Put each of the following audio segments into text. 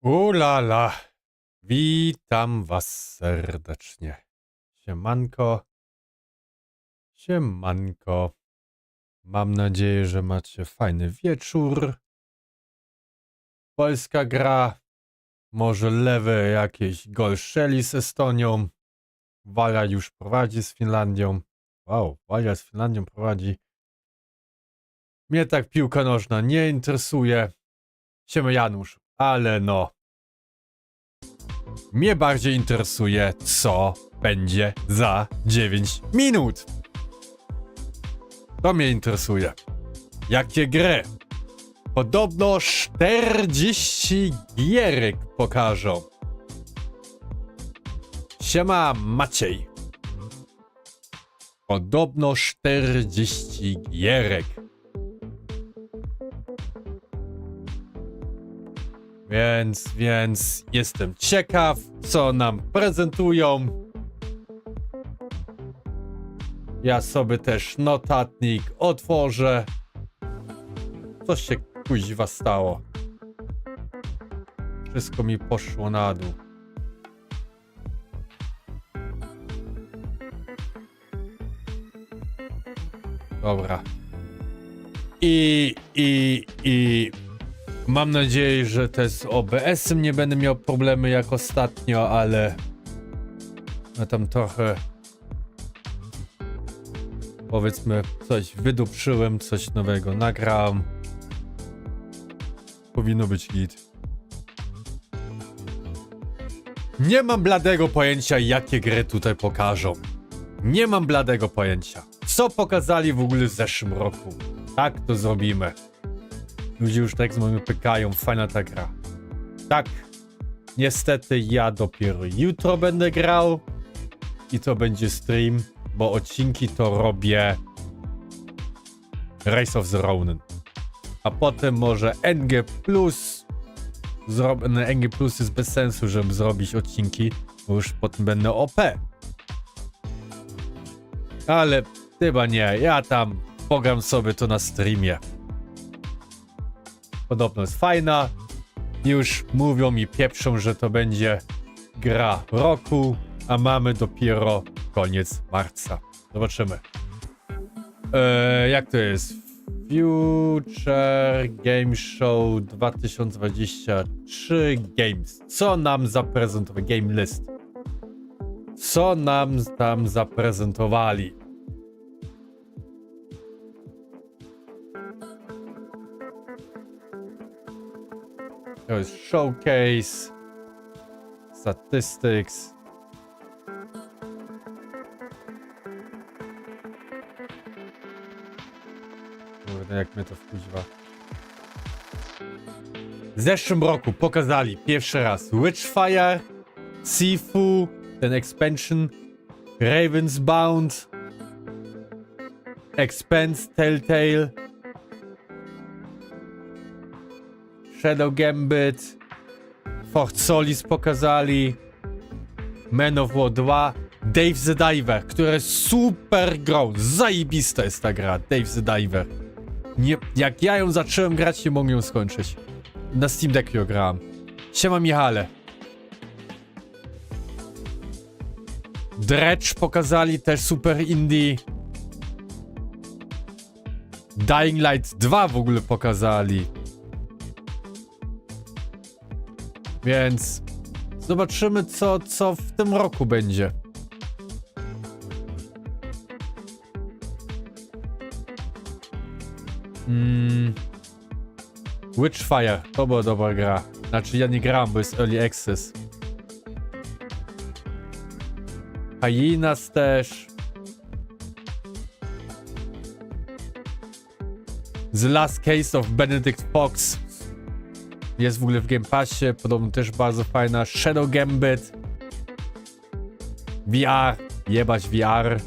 Ulala, witam was serdecznie. Siemanko, siemanko. Mam nadzieję, że macie fajny wieczór. Polska gra, może lewe jakieś gol strzeli z Estonią. Walia już prowadzi z Finlandią. Wow, Walia z Finlandią prowadzi. Mnie tak piłka nożna nie interesuje. Siema Janusz, ale no. Mnie bardziej interesuje, co będzie za 9 minut. To mnie interesuje. Jakie gry? Podobno 40 gierek pokażą. Siema Maciej. Podobno 40 gierek. Więc jestem ciekaw, co nam prezentują. Ja sobie też notatnik otworzę. Co się kuźwa stało? Wszystko mi poszło na dół. Dobra. I mam nadzieję, że też z OBS-em nie będę miał problemy jak ostatnio, ale ja tam trochę, powiedzmy, coś wydupszyłem, coś nowego nagrałem. Powinno być git. Nie mam bladego pojęcia, jakie gry tutaj pokażą. Nie mam bladego pojęcia. Co pokazali w ogóle w zeszłym roku? Tak to zrobimy. Ludzie już tak z nami pykają, fajna ta gra. Tak, niestety ja dopiero jutro będę grał i to będzie stream, bo odcinki to robię Race of the Ronin. A potem może NG+. NG+ jest bez sensu, żeby zrobić odcinki, bo już potem będę OP. Ale chyba nie, ja tam pogram sobie to na streamie. Podobno jest fajna. Już mówią mi, pieprzą, że to będzie gra roku, a mamy dopiero koniec marca. Zobaczymy. Jak to jest? Future Game Show 2023 Games. Co nam zaprezentowali? Game List. Co nam tam zaprezentowali? To jest Showcase, Statistics. Kurde, jak mnie to wkuźwa. W zeszłym roku pokazali pierwszy raz Witchfire, Sifu, ten expansion, Raven's Bound, Expanse, Telltale, Shadow Gambit, Fort Solis pokazali, Man of War 2, Dave the Diver, która jest super grą, zajebista jest ta gra, Dave the Diver. Nie, jak ja ją zacząłem grać, nie mogę ją skończyć. Na Steam Decku ją grałem. Siema Michale. Dredge pokazali, też super indie. Dying Light 2 w ogóle pokazali. Więc zobaczymy, co w tym roku będzie. Witchfire, to była dobra gra. Znaczy ja nie grałem, bo jest Early Access. Hyenas też. The Last Case of Benedict Fox. Jest w ogóle w Game Passie, podobno też bardzo fajna. Shadow Gambit. VR, jebać VR.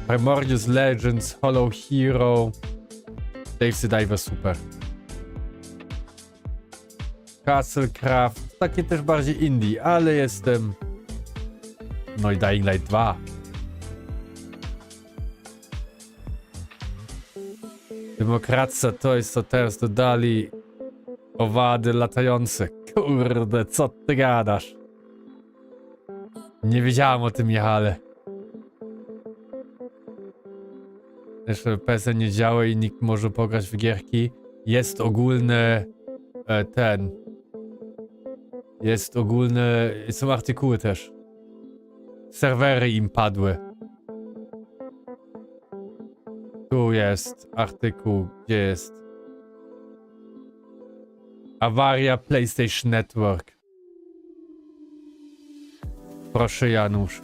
Primordius Legends, Hollow Hero. Dave the Diver, super. Castlecraft, takie też bardziej indie, ale jestem... No i Dying Light 2. Demokracja to jest, co teraz dodali owady latające. Kurde, co ty gadasz? Nie wiedziałem o tym, Michale. Jeszcze PSN nie działa i nikt może pograć w gierki. Jest ogólny jest ogólne, są artykuły też. Serwery im padły. Tu jest artykuł, gdzie jest? Awaria PlayStation Network. Proszę, Janusz.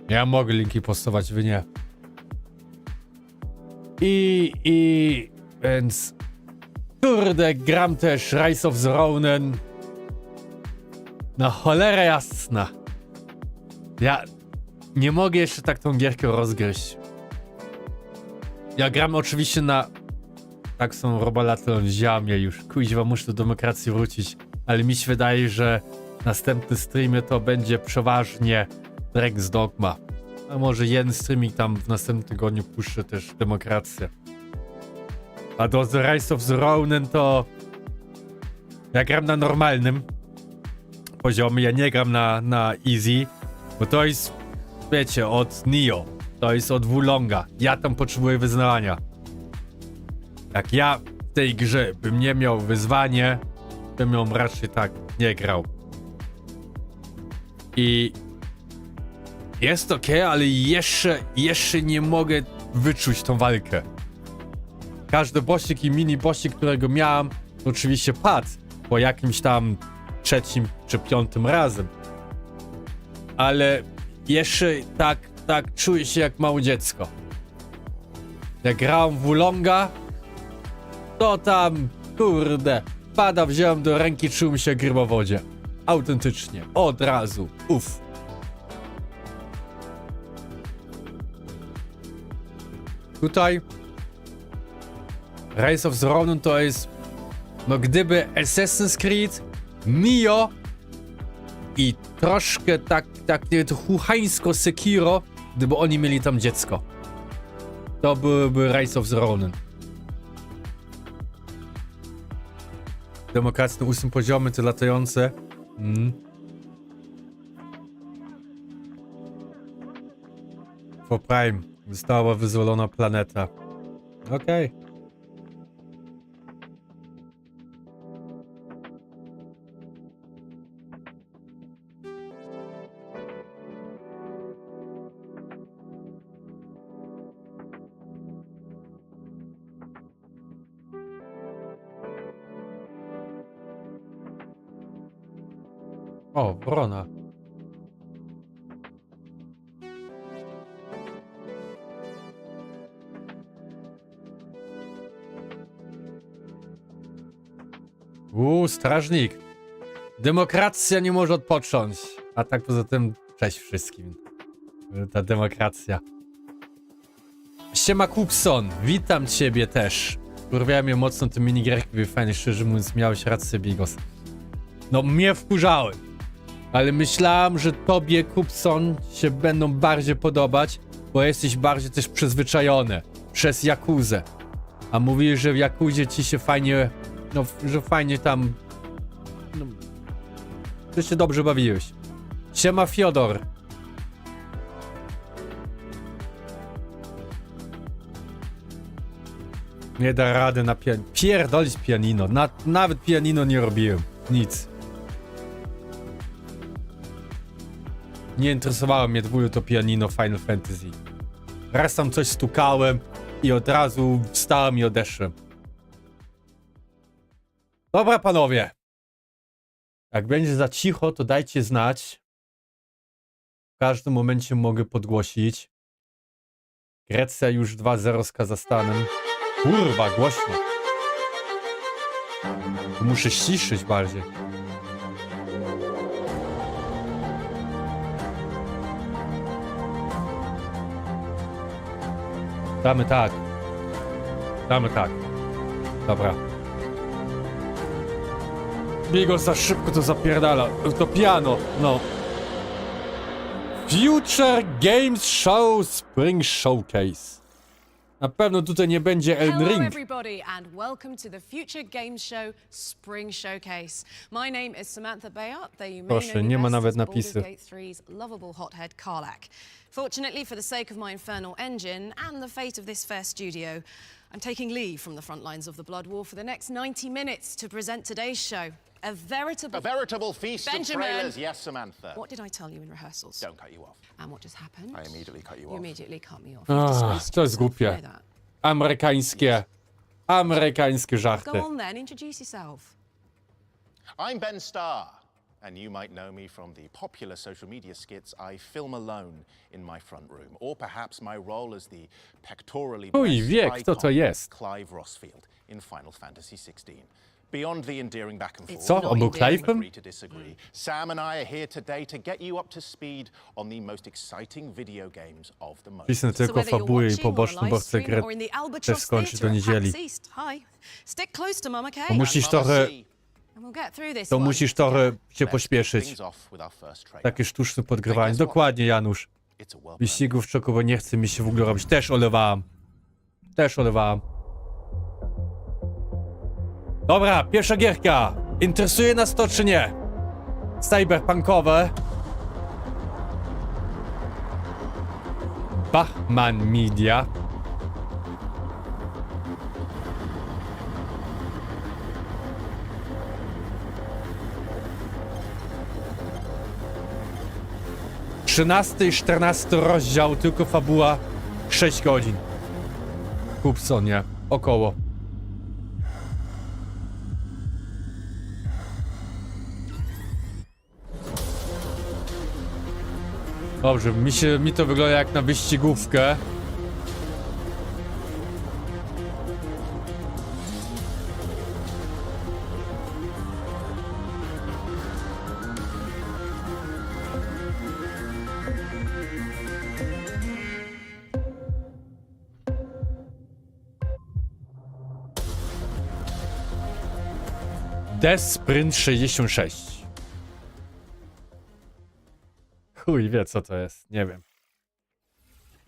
Ja mogę linki postować, wy nie. Więc... Kurde, gram też Rise of the Ronin. No cholera jasna. Ja nie mogę jeszcze tak tą gierkę rozgryźć. Ja gram oczywiście na... Tak są robalaty on ziamie już. Kuźwa, muszę do demokracji wrócić. Ale mi się wydaje, że następny streamie to będzie przeważnie Drake's Dogma. A może jeden streaming tam w następnym tygodniu puszczę też demokrację. A do The Rise of the Ronin to... Ja gram na normalnym poziomie, ja nie gram na easy, bo to jest, wiecie, od Neo, to jest od Wulonga. Ja tam potrzebuję wyznania. Jak ja w tej grze bym nie miał wyzwanie, to bym ją raczej tak nie grał. I jest okej, ale jeszcze nie mogę wyczuć tą walkę. Każdy bossik i mini bossik, którego miałem, to oczywiście padł po jakimś tam 3. czy 5. razem. Ale jeszcze tak czuję się jak małe dziecko. Jak grałem w Wulonga, to tam, kurde, pada wziąłem do ręki, czułem się jak ryba w wodzie. Autentycznie, od razu, uff. Tutaj Rise of the Ronin to jest, no gdyby Assassin's Creed, Neo i troszkę tak to chuchańsko Sekiro, gdyby oni mieli tam dziecko. To byłyby Rise of the Ronin. Demokracja na 8 poziomie, te latające. For Prime. Została wyzwolona planeta. Okej. O, wrona. Strażnik. Demokracja nie może odpocząć. A tak poza tym, cześć wszystkim. Ta demokracja. Siema Kupson, witam ciebie też. Kurwiałem mnie mocno te minigierki, były fajne, szczerze mówiąc, miałeś rację, Bigos. No, mnie wkurzały. Ale myślałem, że tobie, Kupson, się będą bardziej podobać, bo jesteś bardziej też przyzwyczajony przez Jakuzę. A mówisz, że w Jakuzie ci się fajnie, no, że fajnie tam, no, że się dobrze bawiłeś. Siema Fiodor. Nie da rady na pianino. Pierdolić pianino. Nawet pianino nie robiłem. Nic. Nie interesowało mnie to pianino Final Fantasy. Raz tam coś stukałem i od razu wstałem i odeszłem. Dobra, panowie. Jak będzie za cicho, to dajcie znać. W każdym momencie mogę podgłosić. Grecja już 2-0 z Kazachstanem. Kurwa, głośno. Muszę ściszyć bardziej. Damy tak. Damy tak. Dobra. Bigos za szybko to zapierdala. To piano, no. Future Games Show Spring Showcase. Na pewno tutaj nie będzie Elden Hello Ring. everybody and welcome to the Future Games Show Spring Showcase. My name is Samantha Bayard, though you may Proszę, know me nie ma best nawet as Baldur's napisy. Gate 3's lovable hothead Karlach. Fortunately for the sake of my infernal engine and the fate of this fair studio, I'm taking leave from the front lines of the Blood War for the next 90 minutes to present today's show. A veritable feast Benjamin. of trailers, yes, Samantha. What did I tell you in rehearsals? Don't cut you off. And what just happened? I immediately cut you You off. immediately cut me off. Ah, You've disgraced to jest yourself, you głupie. know that. Amerykańskie żarty. Go on then, introduce yourself. I'm Ben Starr, and you might know me from the popular social media skits I film alone in my front room, or perhaps my role as the pectorally Chuj wie, blessed kto to icon jest. Clive Rossfield in Final Fantasy XVI. Beyond the endearing back and forth, Co? On był Clive'em? agree to disagree. Sam and I are here today to get you up to speed on the most exciting video games of the moment. Pisnę tylko fabułę i poboczną, bo chcę grę też skończyć do niedzieli. To musisz trochę, się pośpieszyć. Takie sztuczne podgrywanie. Dokładnie, Janusz. Wyścigów w czoku, bo nie chce mi się w ogóle robić. Też olewałam. Dobra, pierwsza gierka. Interesuje nas to, czy nie? Cyberpunkowe. Bachman Media. Trzynasty i 14 rozdział, tylko fabuła 6 godzin. Kupsonie, około. Dobrze, mi to wygląda jak na wyścigówkę. Death Sprint 66. Chuj wie, co to jest. Nie wiem.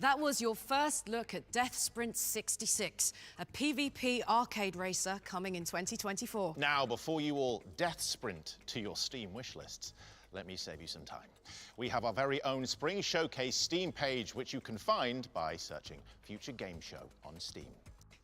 That was your first look at Death Sprint 66, a PvP arcade racer coming in 2024. Now, before you all death sprint to your Steam wishlists, let me save you some time. We have our very own Spring Showcase Steam page, which you can find by searching Future Game Show on Steam.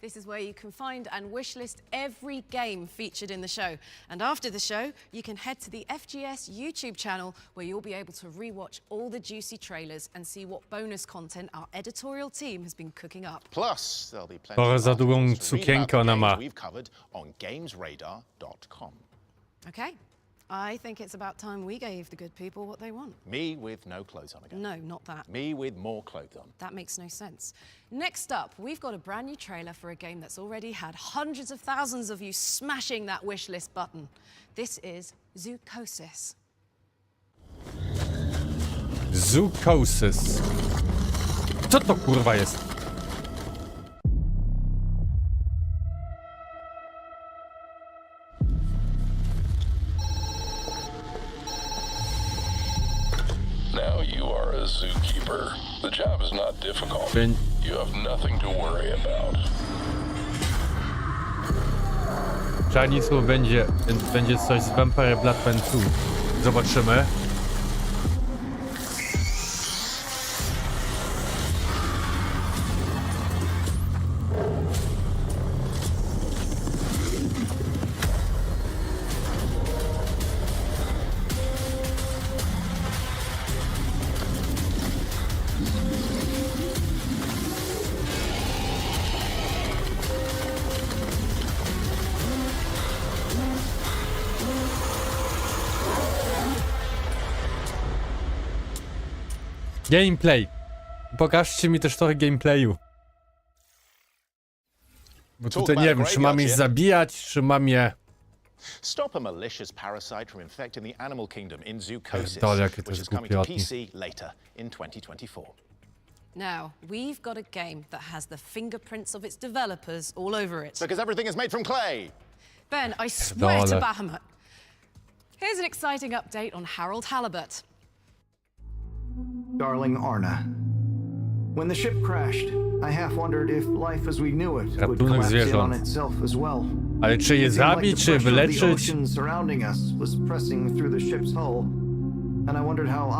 This is where you can find and wishlist every game featured in the show. And after the show, you can head to the FGS YouTube channel where you'll be able to rewatch all the juicy trailers and see what bonus content our editorial team has been cooking up. Plus, there'll be plenty Trochę of za długą articles to read about sukienkę the ona ma. games we've covered on gamesradar.com. Okay, I think it's about time we gave the good people what they want. Me with no clothes on again. No, not that. Me with more clothes on. That makes no sense. Next up, we've got a brand new trailer for a game that's already had hundreds of thousands of you smashing that wishlist button. This is Zoocosis. Zoocosis. Co to kurwa jest? Now you are a zookeeper. The job is not difficult. Beń- You have nothing to worry about. Chinese będzie, więc będzie coś z Vampire Blood Pen 2. Zobaczymy. Gameplay. Pokażcie mi też trochę gameplayu. Bo tutaj nie wiem, czy mam je zabijać, czy mam je... Stop a malicious parasite from infecting the animal kingdom in Zoocosis, Pierdolę, jakie to which jest is coming to głupiotnie. PC later in 2024. Now, we've got a game that has the fingerprints of its developers all over it. Because everything is made from clay. Ben, I swear to Pierdolę. Bahamut. Here's an exciting update on Harold Halibut. Darling Arna, when the ship crashed, I half wondered if life as we knew it would Ratunek collapse in on zwierząt. itself as well. Ale czy je It seemed like zabić, the czy pressure of the wyleczyć? ocean surrounding us was pressing through the ship's hull, and I wondered how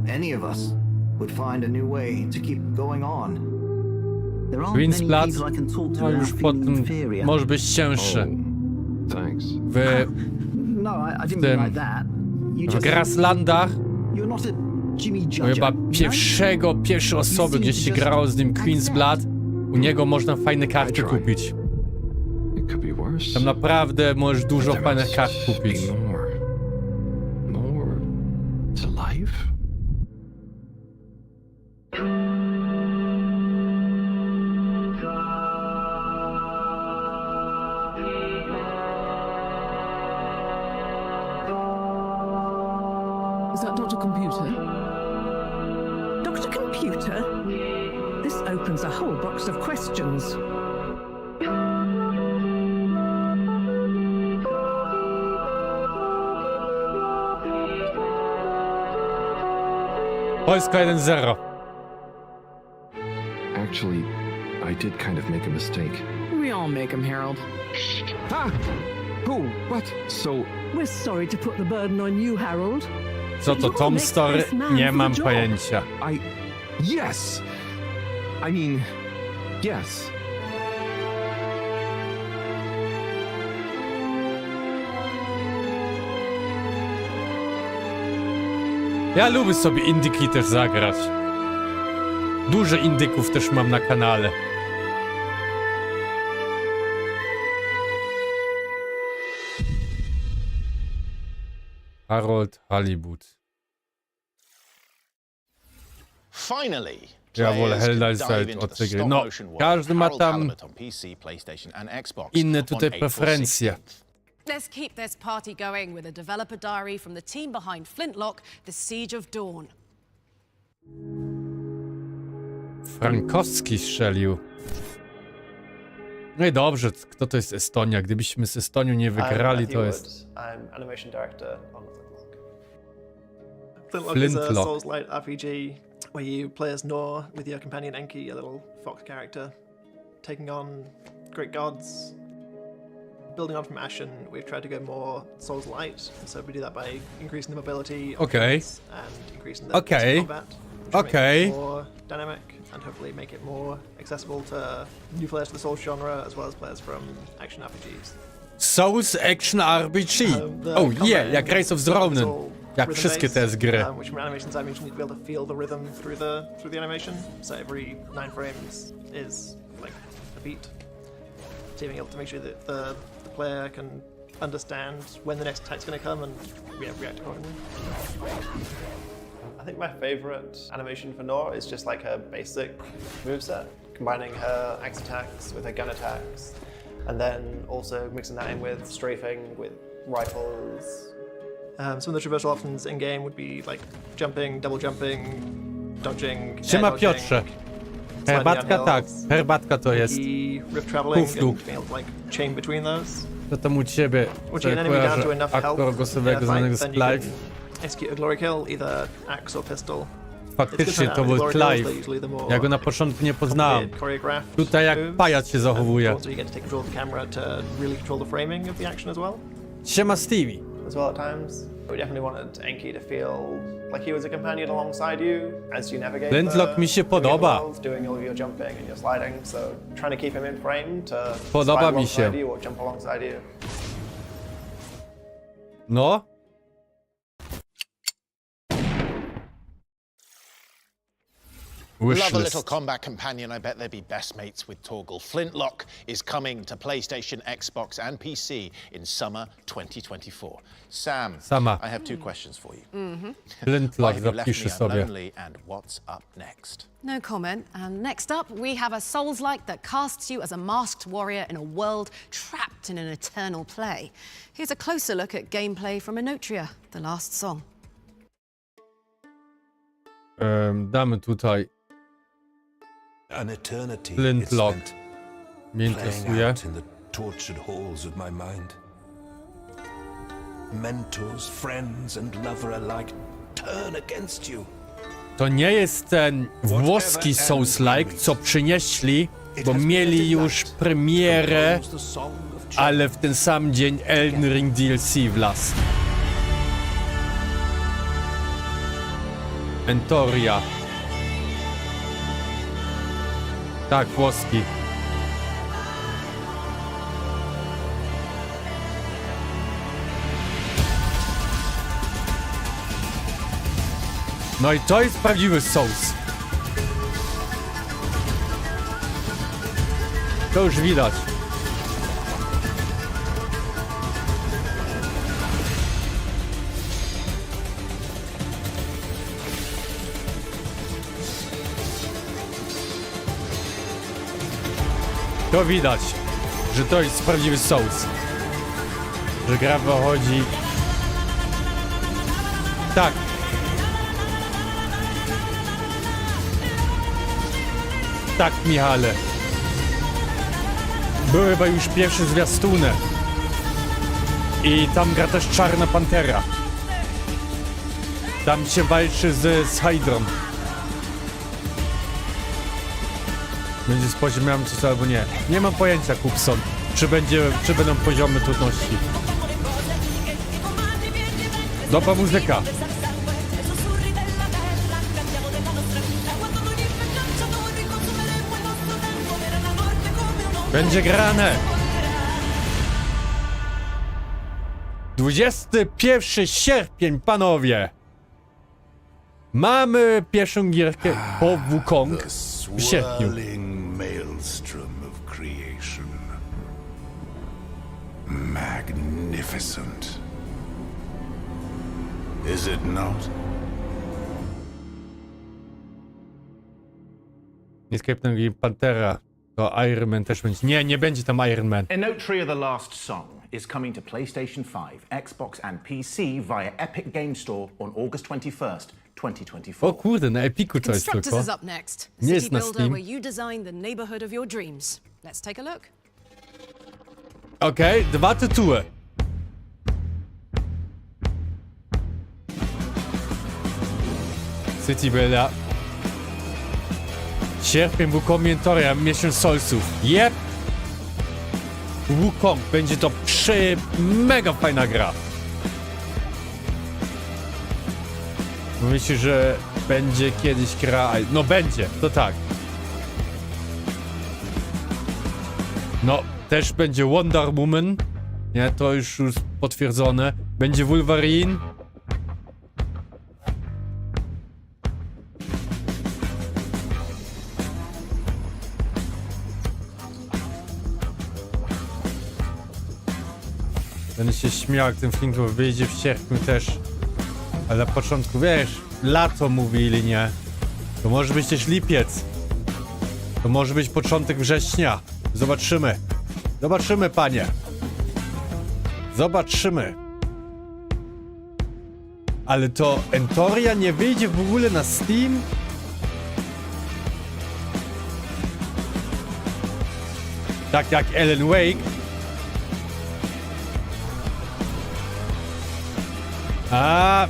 any of us would find a new way to keep going on. There aren't Queen's many Blood? people I can talk to No without już po feeling tym inferior. może być cięższy. Thanks. W, No, I didn't tym- mean like that. You w just, Grasslandach you're not a Jimmy to Judge. chyba pierwszej osoby, gdzieś się grało z nim Queen's Blood, u niego można fajne karty kupić. It could be worse. Tam naprawdę możesz dużo There fajnych must kart kupić. be more. More to life? Is that Dr. Computer? Dr. Computer? This opens a whole box of questions. Polska 1-0. Actually, I did kind of make a mistake. We all make them, Harold. Ah! Oh, what? So, We're sorry to put the burden on you, Harold. Co to, Tom Story? Nie mam pojęcia. Yes! I mean, yes. Ja lubię sobie indyki też zagrać. Dużo indyków też mam na kanale. Harold Hollywood. Finally, Ja wolę players can Helldivers dive into od the tej gry. stop No, motion world każdy of ma Harold tam Halibut on PC, PlayStation and Xbox inne tutaj on April preferencje. 16th. Let's keep this party going with a developer diary from the team behind Flintlock, The Siege of Dawn. Frankowski strzelił. No i dobrze, kto to jest Estonia? Gdybyśmy z Estonią nie wygrali, to jest... I'm animation director on Flintlock. Flintlock is a Flintlock. Souls-like RPG where you play as Nor with your companion Enki, a little fox character, taking on great gods. Building on from Ashen, we've tried to go more Souls-light, so we do that by increasing the mobility of Okay. units and increasing the Okay. pace of combat, which will make Okay. it more dynamic and hopefully make it more accessible to new players to the Souls genre as well as players from action RPGs. Souls Action RPG. The Oh combat yeah, jak Rise of the Ronin. is all Jak rhythm wszystkie based, te gry. Which from an animation side means you need to be able to feel the rhythm through the animation. So every 9 frames is like a beat. So being able to make sure that the player can understand when the next attack's going to come and react accordingly. I think my favorite animation for Nor is just like her basic moveset, combining her axe attacks with her gun attacks, and then also mixing that in with strafing, with rifles. Some of the traversal options in game would be like jumping, double jumping, dodging. air Siema dodging, Piotrze. sliding Herbatka down tak, hills, herbatka to jest. key rift traveling, Kuflu. and being able to like chain between those. Co tam u ciebie? Once Co you get an enemy down to kojarzę enough aktora health głosowego in a znanego fight, z then you Clive. can execute a glory kill, either axe or pistol. Faktycznie to był Clive. Ja go na początku nie poznałem. Tutaj jak pajac się zachowuje. Also you get to take control of the camera to really control the framing of the action as well. Siema Stevie. As well at times. We definitely wanted Enki to feel like he was a companion alongside you as you navigate Flintlock mi się podoba. doing all of your jumping and your sliding, so trying to keep him in frame to Podoba slide mi się. alongside you or jump alongside you. No. Love a little Wishlist. combat companion. I bet they'd be best mates with Torgal. Flintlock is coming to PlayStation, Xbox, and PC in summer 2024. Sam, Sama. I have 2 questions for you. Why Flintlock have you left me zapiszę sobie. lonely, and what's up next? No comment. And next up, we have a Souls-like that casts you as a masked warrior in a world trapped in an eternal play. Here's a closer look at gameplay from Enotria, the last song. Damy tutaj An eternity Flintlock. it spent Mnie playing interesuje. out in the tortured halls of my mind. Mentors, friends, and lover alike turn against you. To nie jest ten włoski Souls-like, co przynieśli, bo mieli już premierę, ale w ten sam dzień Elden Ring DLC wlazł. Entoria. Tak, włoski. No i to jest prawdziwy Souls. To już widać. To widać, że to jest prawdziwy Souls. Że gra wychodzi... Tak. Tak, Michale. Były chyba już pierwsze zwiastuny. I tam gra też Czarna Pantera. Tam się walczy z Hydrą. Będzie z poziomem coś albo nie. Nie mam pojęcia, Kupson. Czy będą poziomy trudności. Dobra muzyka. Będzie grane. 21 sierpień, panowie. Mamy pierwszą gierkę po Wukong w sierpniu. Maelstrom of creation. Magnificent. Is it not? Escape Pantera. To Iron Man też będzie. Nie, nie będzie tam Iron Man. A Note 3 of the Last Song is coming to PlayStation 5, Xbox and PC via Epic Game Store on August 21st, 2024. O kurde, na Epiku to jest Constructors tylko. is up next. Nie City jest na builder Steam. where you design the neighborhood of your dreams. Let's take a look. Okej, dwa tytuły. City Builder. Sierpień, Wukong, Entoria, miesiąc Soulsów. Jep! Wukong, będzie to mega fajna gra. Myślisz, że będzie kiedyś gra... No będzie, to tak. No, też będzie Wonder Woman. Nie, to już potwierdzone. Będzie Wolverine. Będę się śmiał, jak ten film wyjdzie w sierpniu też. Ale na początku, wiesz, lato mówili, nie? To może być też lipiec. To może być początek września. Zobaczymy. Zobaczymy, panie. Zobaczymy. Ale to Entoria nie wyjdzie w ogóle na Steam? Tak jak Alan Wake. A,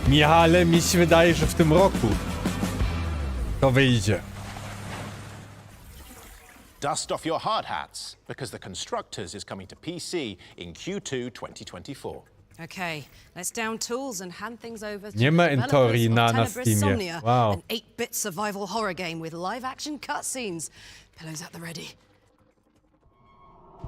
Michale, mi się wydaje, że w tym roku to wyjdzie. Dust off your hard hats, because the Constructors is coming to PC in Q2 2024. Okay, let's down tools and hand things over to Nie ma the Entorii developers na of Tenebrae Steamie. Somnia, Wow. an 8-bit survival horror game with live-action cutscenes. Pillows at the ready.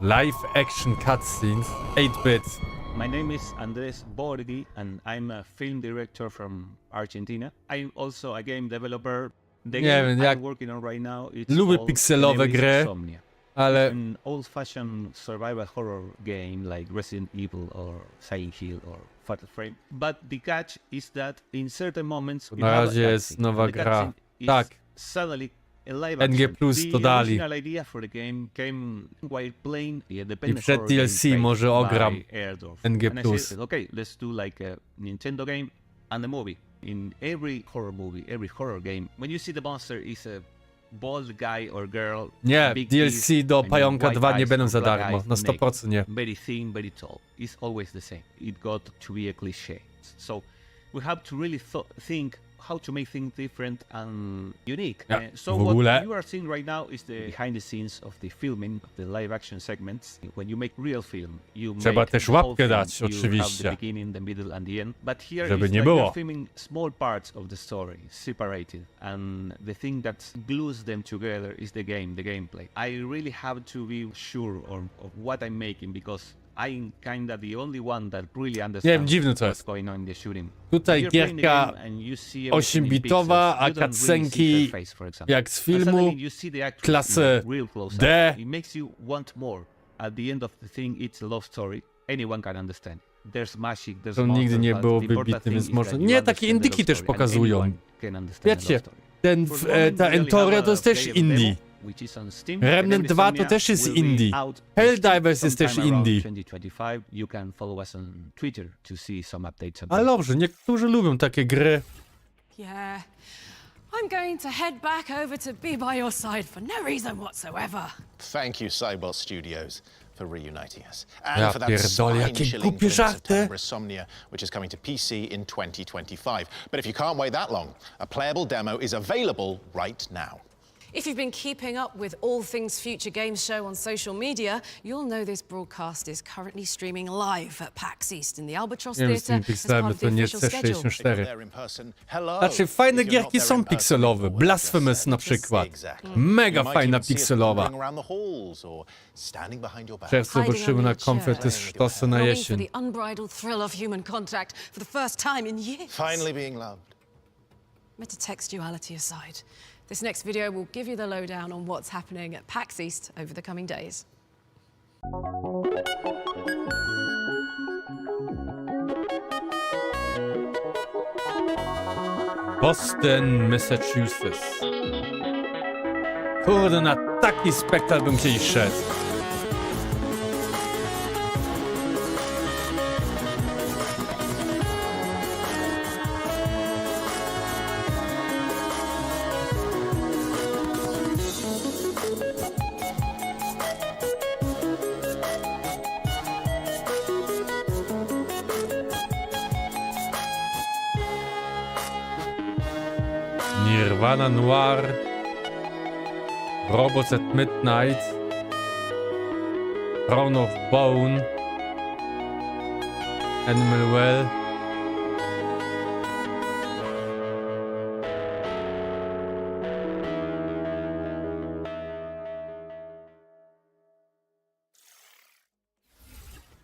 Live action cutscenes, 8-bits. My name is Andres Borghi, and I'm a film director from Argentina. I'm also a game developer. The Nie game wiem, jak I'm working on right now is lubię called pikselowe Tenebrae gry, Somnia. ale An old-fashioned survival horror game like Resident Evil or Silent Hill or Fatal Frame. But the catch is that in certain moments you na have a razie jest cutscene, nowa and the gra. cutscene is Tak, suddenly a live NG action. Plus The to dali. original idea for the game came while playing the I independent przed horror game DLC played może ogram by Airdorf. NG And I Plus. said, okay, let's do like a Nintendo game and a movie. In every horror movie, every horror game, when you see the monster is a bald guy or girl, Nie, big DLC teeth, do and Pająka white 2 nie eyes będą or za black darmo, eyes, na neck, 100% nie. very thin, very tall. It's always the same. It got to be a cliché. So we have to really think how to make things different and unique. Ja, So w ogóle what you are seeing right now is the behind the scenes of the filming, of the live action segments. When you make real film, you trzeba make też the whole łapkę film. dać, You have oczywiście. the beginning, the middle and the end. But here Żeby it's nie like było. you're filming small parts of the story, separated, and the thing that glues them together is the gameplay. I really have to be sure of what I'm making because I'm kinda the only one that really Nie wiem, understands dziwne co what's jest. going on in the shooting. Tutaj You're playing the gierka game and you see everything in 8-bitowa, pixels. a You don't really see cutscenki her face, for example. jak z And filmu, suddenly you see the actress klasy in real close-up. D. It makes you want more. At the end of the thing, it's a love story. Anyone can understand. There's magic, there's To nigdy monsters, nie but było the important wybitne, thing więc is można... that you Nie, takie understand the indyki love też story and pokazują. anyone can understand the love Wiecie, story. ten, For the moment, ta we only Entoria have to a jest też playable indie. demo, which is on Steam. Remnant 2 to też jest indie. Helldivers jest też indie. 2025. You can follow us on Twitter to see some updates. Ale dobrze, niektórzy lubią takie gry. Yeah. I'm going to head back over to be by your side for no reason whatsoever. Thank you, Cybot Studios, for reuniting us. And Ja for that pierdolę, jakie spine-chilling głupie glimpse of żarty. Insomnia, which is coming to PC in 2025. But if you can't wait that long, a playable demo is available right now. If you've been keeping up with all things Future Games Show on social media, you'll know this broadcast is currently streaming live at PAX East in the Albatross Nie wiem, z Theatre tymi as part pikselami of the to nie official schedule. C64. There in person, hello. Znaczy, fajne If you're not gierki there są in person, pikselowe. well, Blasphemous just na say, przykład. exactly. Mega You might fajna even see us pikselowa. wandering around the halls or standing behind your back. Czerwcu zobaczymy na konferencie Sztosy na Longing for jesień. the unbridled thrill of human contact for the first time in years. Finally being loved. Metatextuality aside, this next video will give you the lowdown on what's happening at PAX East over the coming days. Boston, Massachusetts. Kurde, na taki spektakl bym kiedyś szedł. Nirvana Noir, Robots at Midnight, Crown of Bone, Animal Well.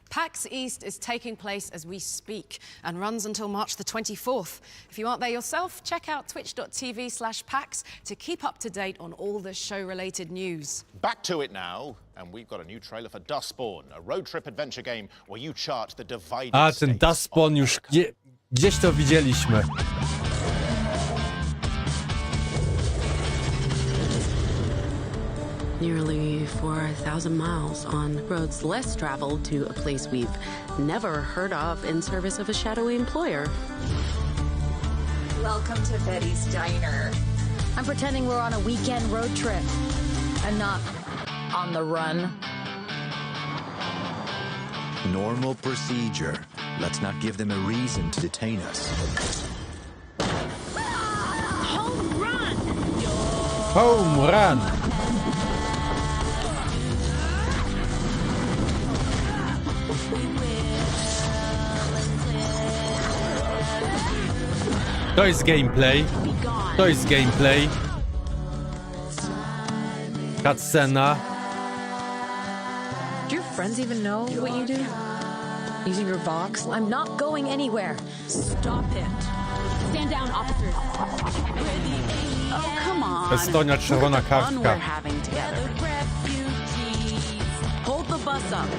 PAX East is taking place as we speak and runs until March the 24th. If you aren't there yourself, check out twitch.tv/PAX to keep up to date on all the show-related news. Back to it now, and we've got a new trailer for Dustborn, a road trip adventure game where you chart the divided A, ten states Dustborn of już America. gdzieś to widzieliśmy. Nearly 4,000 miles on roads less traveled to a place we've never heard of in service of a shadowy employer. Welcome to Betty's Diner. I'm pretending we're on a weekend road trip. I'm not on the run. Normal procedure. Let's not give them a reason to detain us. Home run! Home run! To jest gameplay. To jest gameplay. Cutscena. Do your friends even know what you do? Using your Vox? I'm not going anywhere. Stop it. Stand down, officers. Oh, come on. Estonia, czerwona Look at the fun kartka. we're having together. Hold the bus up.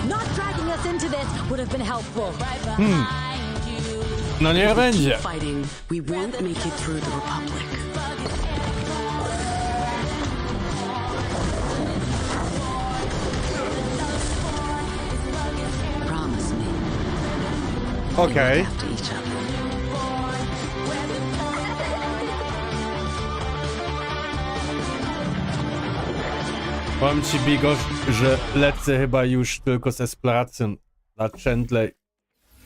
Not dragging us into this would have been helpful. No nie będzie. Keep fighting. We won't make it through the Republic. Promise me. Okej. Look after each other. Powiem ci, Bigos, że lecę chyba już tylko z eksploracją na Chandler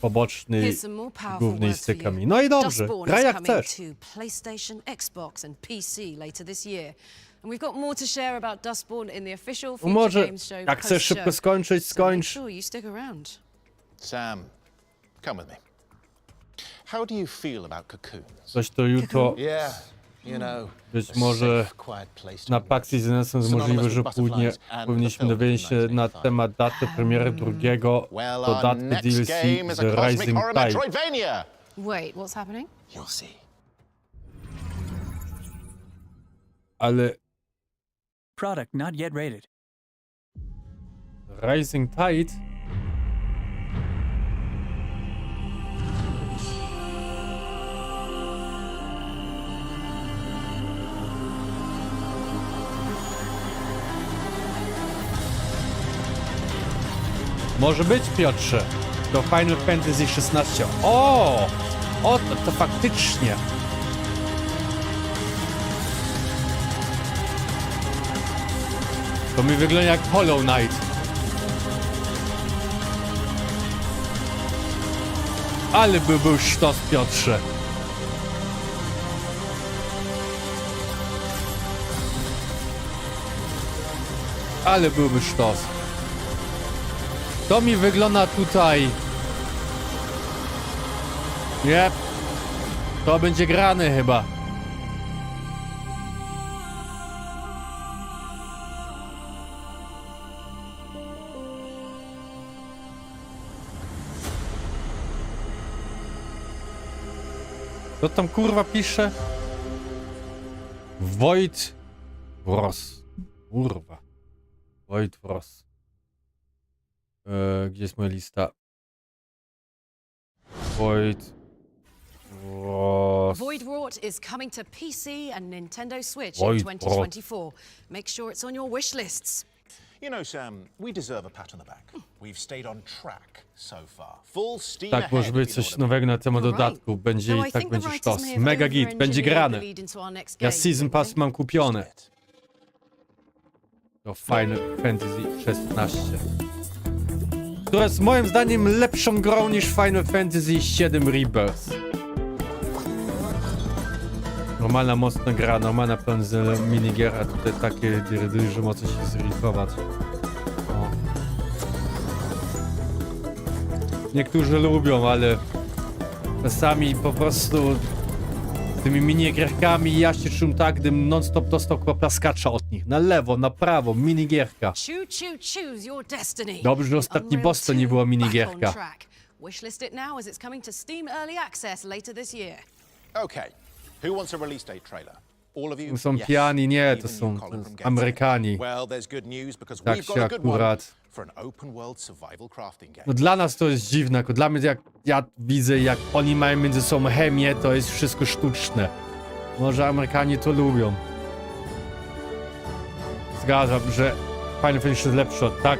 poboczny Here's some more powerful głównymi words for you. stykami. No i dobrze, Dustborn graj is jak coming chcesz. to PlayStation, Xbox and PC later this year. And we've got more to share about Dustborn in the official Future Może Games Show jak chcesz post-show. szybko skończyć, So make skończ. sure you stick around. Sam, come with me. How do you feel about cocoons? Coś to jutro Yeah, you know, być a może safe, quiet place to na work. Paxi z możliwe, że później powinniśmy dowiedzieć się na temat daty premiery drugiego Well, dodatku our next DLC game is z a cosmic Rising horror Tide. Metroidvania. Wait, what's happening? You'll see. Ale Product not yet rated. Rising Tide? Może być, Piotrze. Do Final Fantasy XVI. O! O, to faktycznie. To mi wygląda jak Hollow Knight. Ale by był sztos, Piotrze. Ale byłby sztos. To mi wygląda tutaj. Nie. To będzie grane chyba. Co tam kurwa pisze? Wojt Wros. Kurwa. Wojt Wros. Gdzie jest moja lista? Wojt Wros. Void Wrought is coming to PC and Nintendo Switch Void in 2024. Make sure it's on your wish lists. You know, Sam, we deserve a pat on the back. We've stayed on track so far. Full steam Tak, ahead, może być if you coś know what I mean. nowego na temat dodatku. Będzie Though i I tak think the będzie writers sztos. may have Mega git, będzie over-engineered grane. the lead into our next Ja game, Season didn't Pass they? mam kupione. To Final Fantasy XVI. Które jest moim zdaniem lepszą grą niż Final Fantasy VII Rebirth. Normalna mocna gra, normalna plan z minigier, a tutaj takie dyrdy, że mocno się zirytować. O. Niektórzy lubią, ale czasami po prostu z tymi minigierkami ja się czułem tak, gdybym non-stop dostał plaskacza od nich. Na lewo, na prawo, minigierka. Choose your destiny. Dobrze, że ostatni Unreal boss to nie 2 była back on minigierka. track. Wishlist it now as it's coming to Steam Early Access later this year. Okay, who wants a release date trailer? All of you? Są Yes. pijani, nie, to Even są you, Colin from Get Amerykanie. Set. Well, there's good news because Tak we've got się a good one akurat. for an open world survival crafting game. No dla nas to jest dziwne, tylko dla mnie jak ja widzę, jak oni mają między sobą chemię, to jest wszystko sztuczne. Może Amerykanie to lubią. Zgadzam, że Final Fantasy jest lepszy od tak.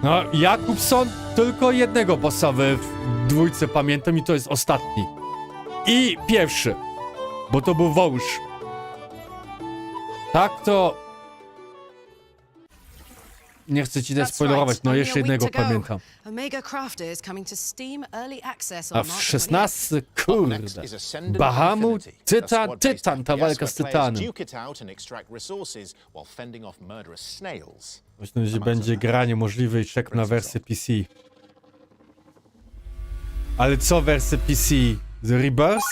No, Jakubson tylko jednego bossa w dwójce pamiętam i to jest ostatni. I pierwszy, bo to był wąż. Tak to... Nie chcę ci spoilerować, no jeszcze jednego pamiętam. Omega Crafter is coming to Steam Early Access A on w March 16, kurde. Bahamut, Tytan, ta walka z Tytanem. Myślę, że będzie granie możliwe i czek na wersję PC. Ale co wersję PC? Z Rebirth?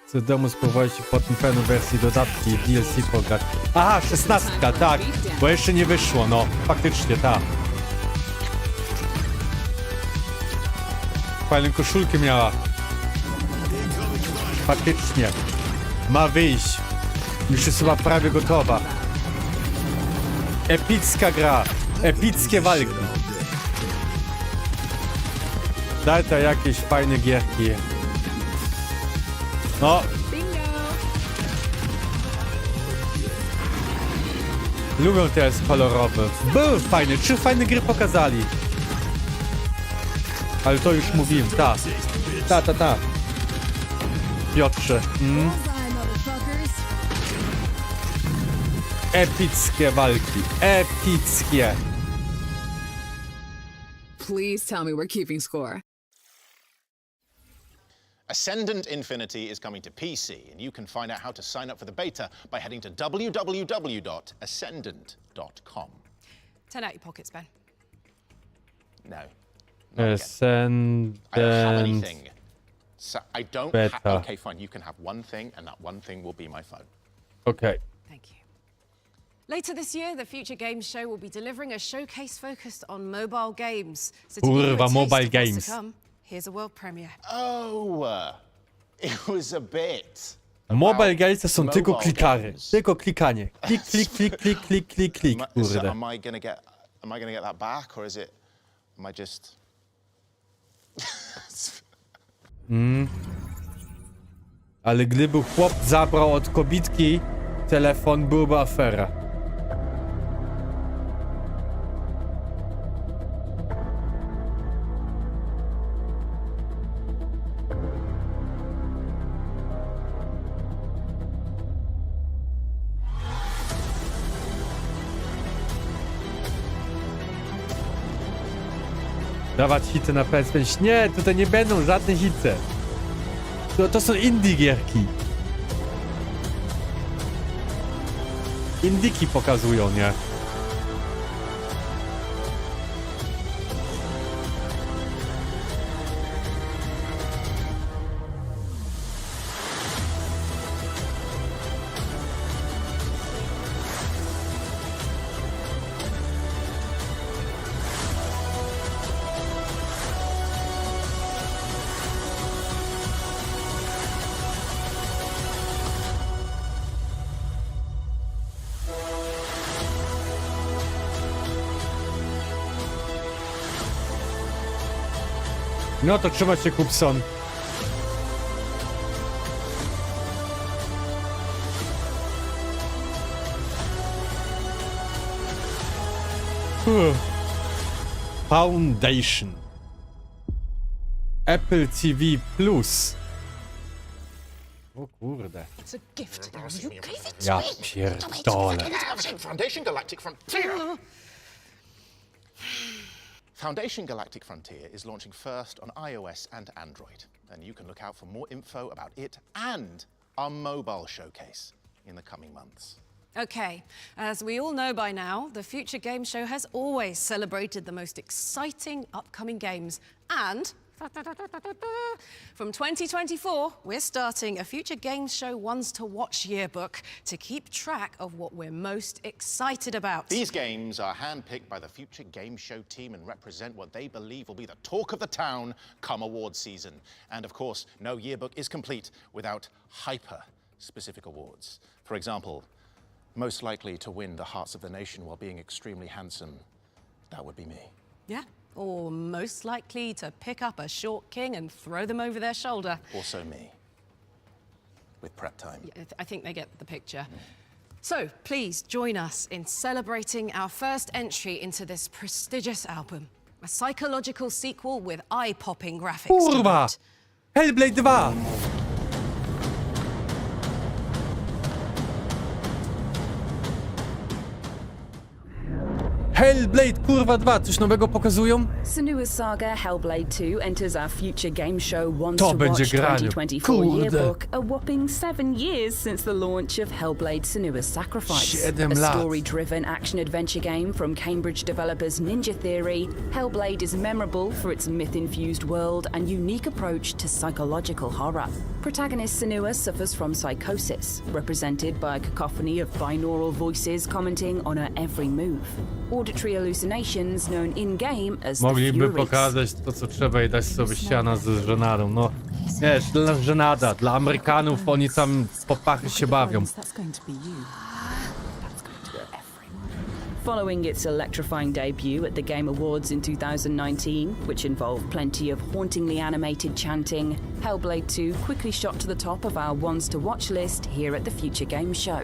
Co demo spróbować i potem pełną wersję dodatki i DLC pograć. Aha, 16, tak, bo jeszcze nie wyszło, no, faktycznie, tak. Fajną koszulkę miała. Faktycznie. Ma wyjść. Już jest chyba prawie gotowa. Epicka gra. Epickie walki. Daj to jakieś fajne gierki. No. Lubią teraz kolorowe. Były fajne, 3 fajne gry pokazali. Ale to już mówiłem, ta. Piotrze. Epickie walki. Epickie. Please tell me we're keeping score. Ascendant Infinity is coming to PC, and you can find out how to sign up for the beta by heading to www.ascendant.com. 10 out your pockets, Ben. No. Ascendant. I don't have anything. So I don't Beta. Okay, fine. You can have one thing, and that one thing will be my phone. Okay. Thank you. Later this year, the Future Games Show will be delivering a showcase focused on mobile games. So to give you a Kurwa, taste mobile of what's games. to come, here's a world premiere. Oh, it was a bit. Mobile games to są tylko mobile klikary. games. Tylko klikanie. Klik, klik, klik, klik, klik, klik, klik. Kurde. Am I gonna get that back, or is it? Am I just? Ale gdyby chłop zabrał od kobitki telefon, byłaby afera. Dawać hity na PS5. Nie, tutaj nie będą żadne hity. To są indie gierki. Indiki pokazują, nie? No to trzymaj się, Kupson. Foundation. Apple TV Plus. O kurde. It's a gift. You gave it to Ja me. pierdolę. Foundation Galactic Frontier. Foundation Galactic Frontier is launching first on iOS and Android, and you can look out for more info about it and our mobile showcase in the coming months. Okay, as we all know by now, the Future Game Show has always celebrated the most exciting upcoming games. And from 2024, we're starting a Future Games Show Ones to Watch yearbook to keep track of what we're most excited about. These games are handpicked by the Future Game Show team and represent what they believe will be the talk of the town come award season. And of course, no yearbook is complete without hyper-specific awards. For example, most likely to win the hearts of the nation while being extremely handsome, that would be me. Yeah, or most likely to pick up a short king and throw them over their shoulder. Also me, with prep time. Yeah, I think they get the picture. So please join us in celebrating our first entry into this prestigious album. A psychological sequel with eye-popping graphics. Kurwa! Hellblade 2! Hellblade, kurwa 2, coś nowego pokazują? Senua's Saga Hellblade 2 enters our Future Game Show Ones To to będzie Watch granie. 2024 Kurde. yearbook, a whopping 7 years since the launch of Hellblade Senua's Sacrifice. 7 a lat. story-driven action-adventure game from Cambridge developers Ninja Theory, Hellblade is memorable for its myth-infused world and unique approach to psychological horror. Protagonist Senua suffers from psychosis, represented by a cacophony of binaural voices commenting on her every move. Auditory hallucinations known in-game as the Mogliby Furies. pokazać to, co trzeba i dać sobie ściana ze żenadą. No, wiesz, dla żenada, dla Amerykanów oni tam po pachy się bawią. Following its electrifying debut at the Game Awards in 2019, which involved plenty of hauntingly animated chanting, Hellblade 2 quickly shot to the top of our Ones to Watch list here at the Future Game Show.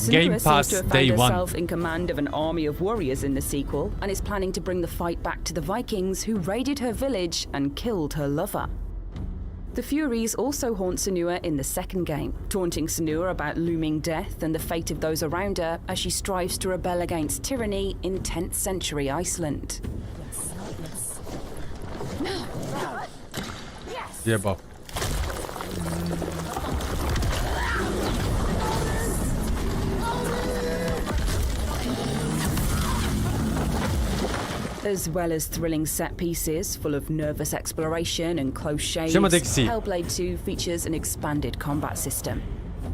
Game Senua seems Pass to have Day found 1. herself in command of an army of warriors in the sequel and is planning to bring the fight back to the Vikings who raided her village and killed her lover. The Furies also haunt Senua in the second game, taunting Senua about looming death and the fate of those around her as she strives to rebel against tyranny in 10th century Iceland. Jeba. As well as thrilling set pieces full of nervous exploration and close shaves, Siema, Dixie. Hellblade 2 features an expanded combat system.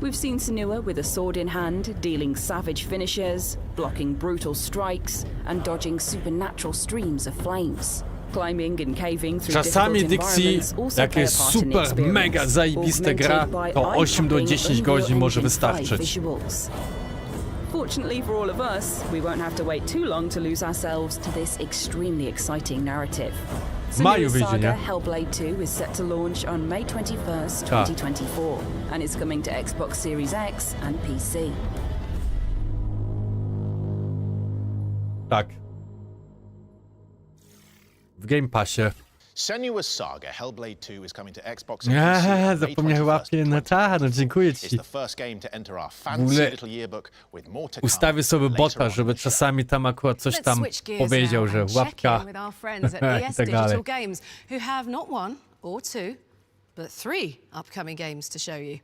We've seen Senua with a sword in hand, dealing savage finishes, blocking brutal strikes, and dodging supernatural streams of flames. Climbing and caving through Czasami difficult Dixie, environments also jak play a jest part in the super, experience, mega zajebista gra, augmented by to 8 do eye-popping 10 Unreal godzin może Engine 5 wystarczyć. visuals. Fortunately for all of us, we won't have to wait too long to lose ourselves to this extremely exciting narrative. W maju Senua's wyjdzie, saga nie? Hellblade 2 is set to launch on May 21st, Tak. 2024, and is coming to Xbox Series X and PC. Tak. W Game Passie. Senua's Saga Hellblade 2 is coming to Xbox and Nie, PC on May zapomniałem 21st, łapie na ta, no dziękuję It's ci. the first game to enter our W fancy ogóle little yearbook with more to come ustawię sobie later bota, on żeby in the show. czasami tam akurat coś Let's tam switch gears powiedział, now że and check łapka in with our friends at i ES tak dalej. Digital Games, who have not one or two, but 3 upcoming games to show you.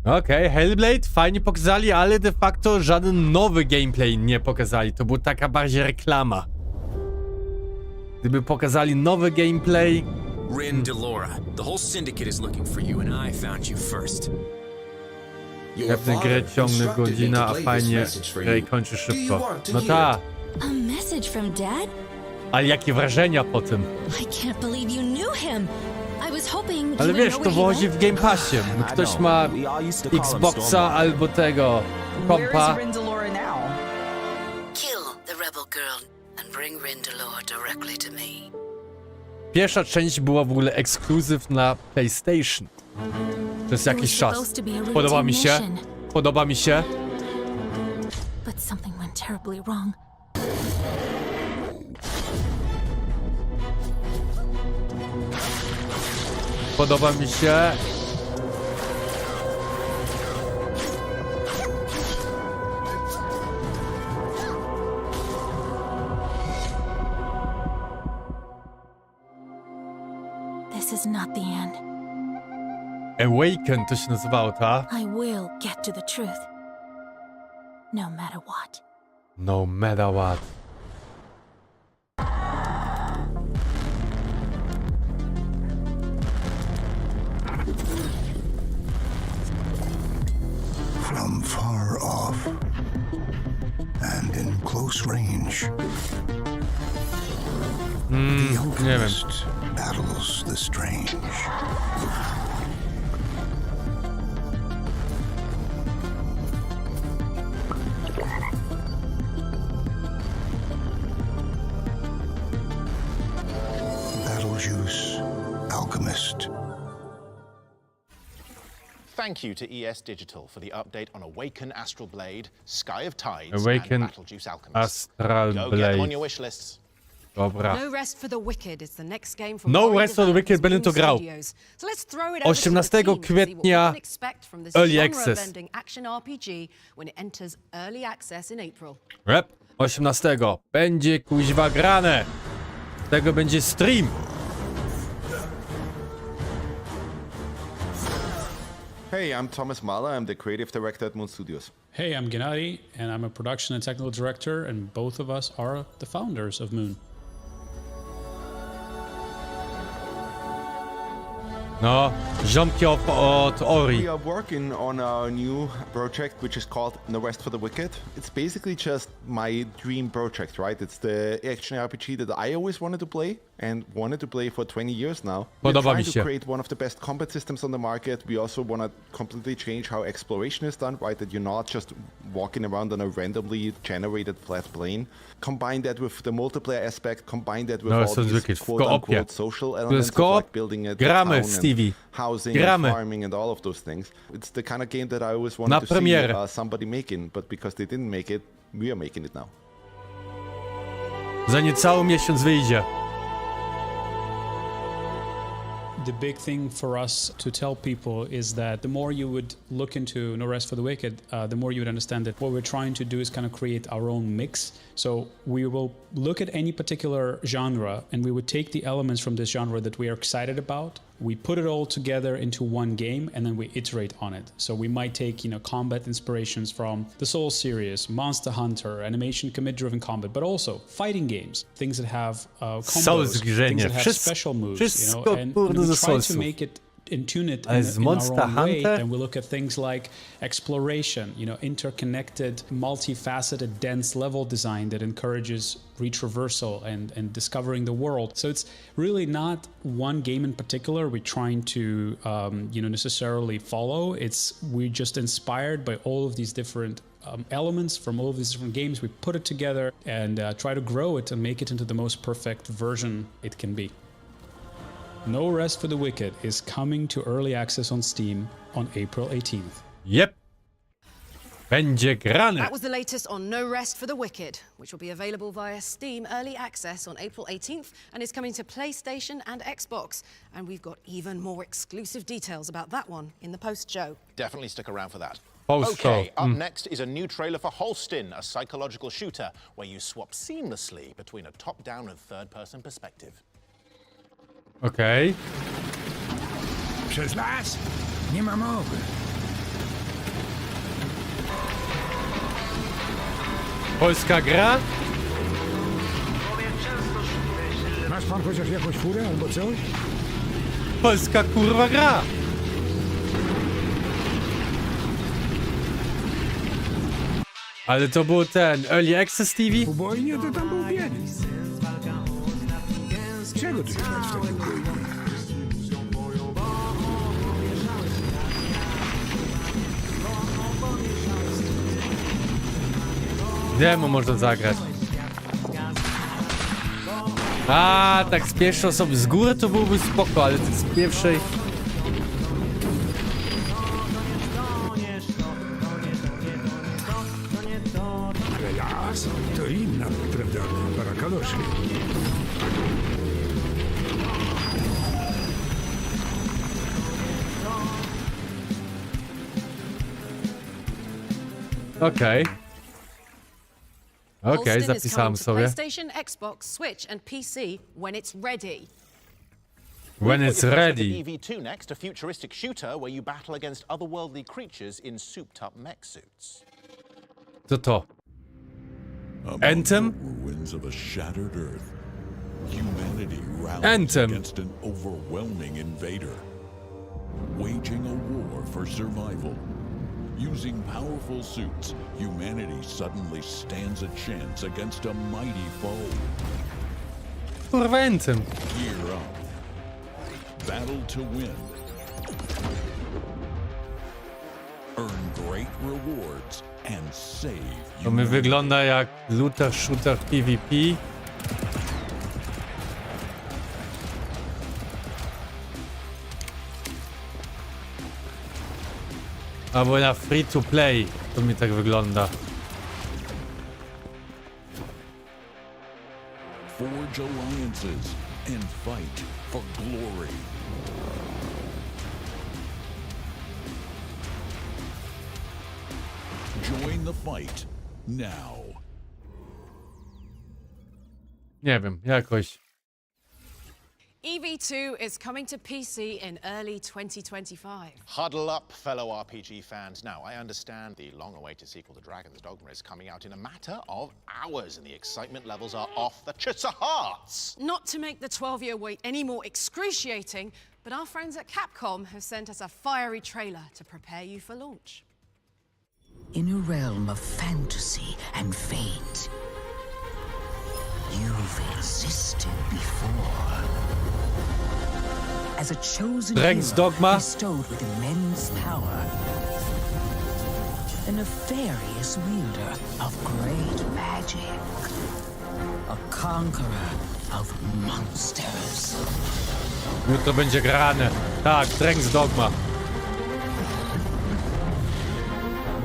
Okej, Hellblade fajnie pokazali, ale de facto żaden nowy gameplay nie pokazali. To była taka bardziej reklama. Gdyby pokazali nowy gameplay... Rin Delora, the whole syndicate is looking for you and I found you first. Ja w tę grę ciągnę godzina, a fajnie grę kończy szybko. No ta, A message from Dad? ale jakie wrażenia po tym. I can't believe you knew him. I was hoping Ale you would wiesz, know to where he wychodzi went. w Game Passie. No, ktoś ma Xboxa albo tego kompa. Delora now? Kill the rebel girl and bring Rin Delora directly to me. Pierwsza część była w ogóle ekskluzyw na PlayStation. Przez jakiś czas. Podoba mi się. Podoba mi się. But something went terribly wrong. Podoba mi się. This is not the end. Awaken to się nazywało, ta? I will get to the truth. No matter what. No matter what. From far off and in close range, the alchemist battles the strange. Battlejuice, alchemist. Thank you to ES Digital for the update on Awaken Astral Blade, Sky of Tides, Awaken and Battlejuice Alchemist. Astral Go get them on Blade. your wish lists. Dobra. No Rest for the Wicked is the next game from No Ori Rest for the Wicked, będę to grał. Studios. So let's throw it over to the 18 team to see what we kwietnia can expect from this Early Access. genre-bending action RPG when it enters early access in April. Rep. 18. Będzie kuźwa grane. Z tego będzie stream. Hey, I'm Thomas Mahler. I'm the creative director at Moon Studios. Hey, I'm Gennady, and I'm a production and technical director, and both of us are the founders of Moon. No, ziomki od Ori. We are working on a new project which is called No Rest for the Wicked. It's basically just my dream project, right? It's the action RPG that I always wanted to play and wanted to play for 20 years now. We're Podoba mi trying się. to create one of the best combat systems on the market. We also want to completely change how exploration is done, right? That you're not just walking around on a randomly generated flat plane. Combine that with the multiplayer aspect, combine that with No, all są these zwykle w koopie. quote-unquote social To jest elements of koop, like building a gramy town w and Stevie. housing, Gramy. and farming, and all of those things. It's the kind of game that I always wanted to see somebody making, but because they didn't make it, we are making it now. Za niecały miesiąc wyjdzie. The big thing for us to tell people is that the more you would look into No Rest for the Wicked, the more you would understand that what we're trying to do is kind of create our own mix. So we will look at any particular genre and we would take the elements from this genre that we are excited about. We put it all together into one game and then we iterate on it. So we might take, you know, combat inspirations from the Souls series, Monster Hunter, animation, commit-driven combat, but also fighting games, things that have combos, things that have special moves, you know, and we try to make it and tune it in our own way. And we look at things like exploration, you know, interconnected, multifaceted, dense level design that encourages retraversal and discovering the world. So it's really not one game in particular we're trying to, you know, necessarily follow. We're just inspired by all of these different elements from all of these different games. We put it together and try to grow it and make it into the most perfect version it can be. No Rest for the Wicked is coming to early access on Steam on April 18th. Yep. Będzie grane. That was the latest on No Rest for the Wicked, which will be available via Steam Early Access on April 18th and is coming to PlayStation and Xbox. And we've got even more exclusive details about that one in the post-show. Definitely stick around for that. Post-show. Okay, up next is a new trailer for Holston, a psychological shooter where you swap seamlessly between a top-down and third-person perspective. Okej. Przez las? Nie ma mowy. Polska gra? Masz pan chociaż jakąś furę albo coś? Polska kurwa gra! Ale to był ten Early Access TV? Ubojnie to tam był bieg. Czego tu jechać w takim boju? Demo można zagrać. A, tak z pierwszej osoby. Z góry to byłoby spoko, ale z pierwszej... Ale las to inna, prawda? Para kaloszy. Okej. Okej, Holston is zapisałem coming to sobie. PlayStation, Xbox, Switch and PC when it's ready. When it's ready. EV2 next, a futuristic shooter where you battle against otherworldly creatures in souped-up mech suits. Co to? Anthem? Ruins of a shattered Earth. Humanity rallies Anthem. against an overwhelming invader, waging a war for survival. Using powerful suits, humanity suddenly stands a chance against a mighty foe. Kurwa, Anthem. Gear up. Battle to win. Earn great rewards and save. To mi wygląda jak looter shooter PvP. Albo na free to play. To mi tak wygląda. Forge alliances and fight for glory. Join the fight now. Nie wiem, jakoś. EV2 is coming to PC in early 2025. Huddle up, fellow RPG fans. Now, I understand the long-awaited sequel to Dragon's Dogma is coming out in a matter of hours, and the excitement levels are off the charts. Not to make the 12-year wait any more excruciating, but our friends at Capcom have sent us a fiery trailer to prepare you for launch. In a realm of fantasy and fate, you've existed before. As a chosen Dragon's hero Dogma. bestowed with immense power, a nefarious wielder of great magic, a conqueror of monsters. Jutro będzie grane. Tak, Dragon's Dogma.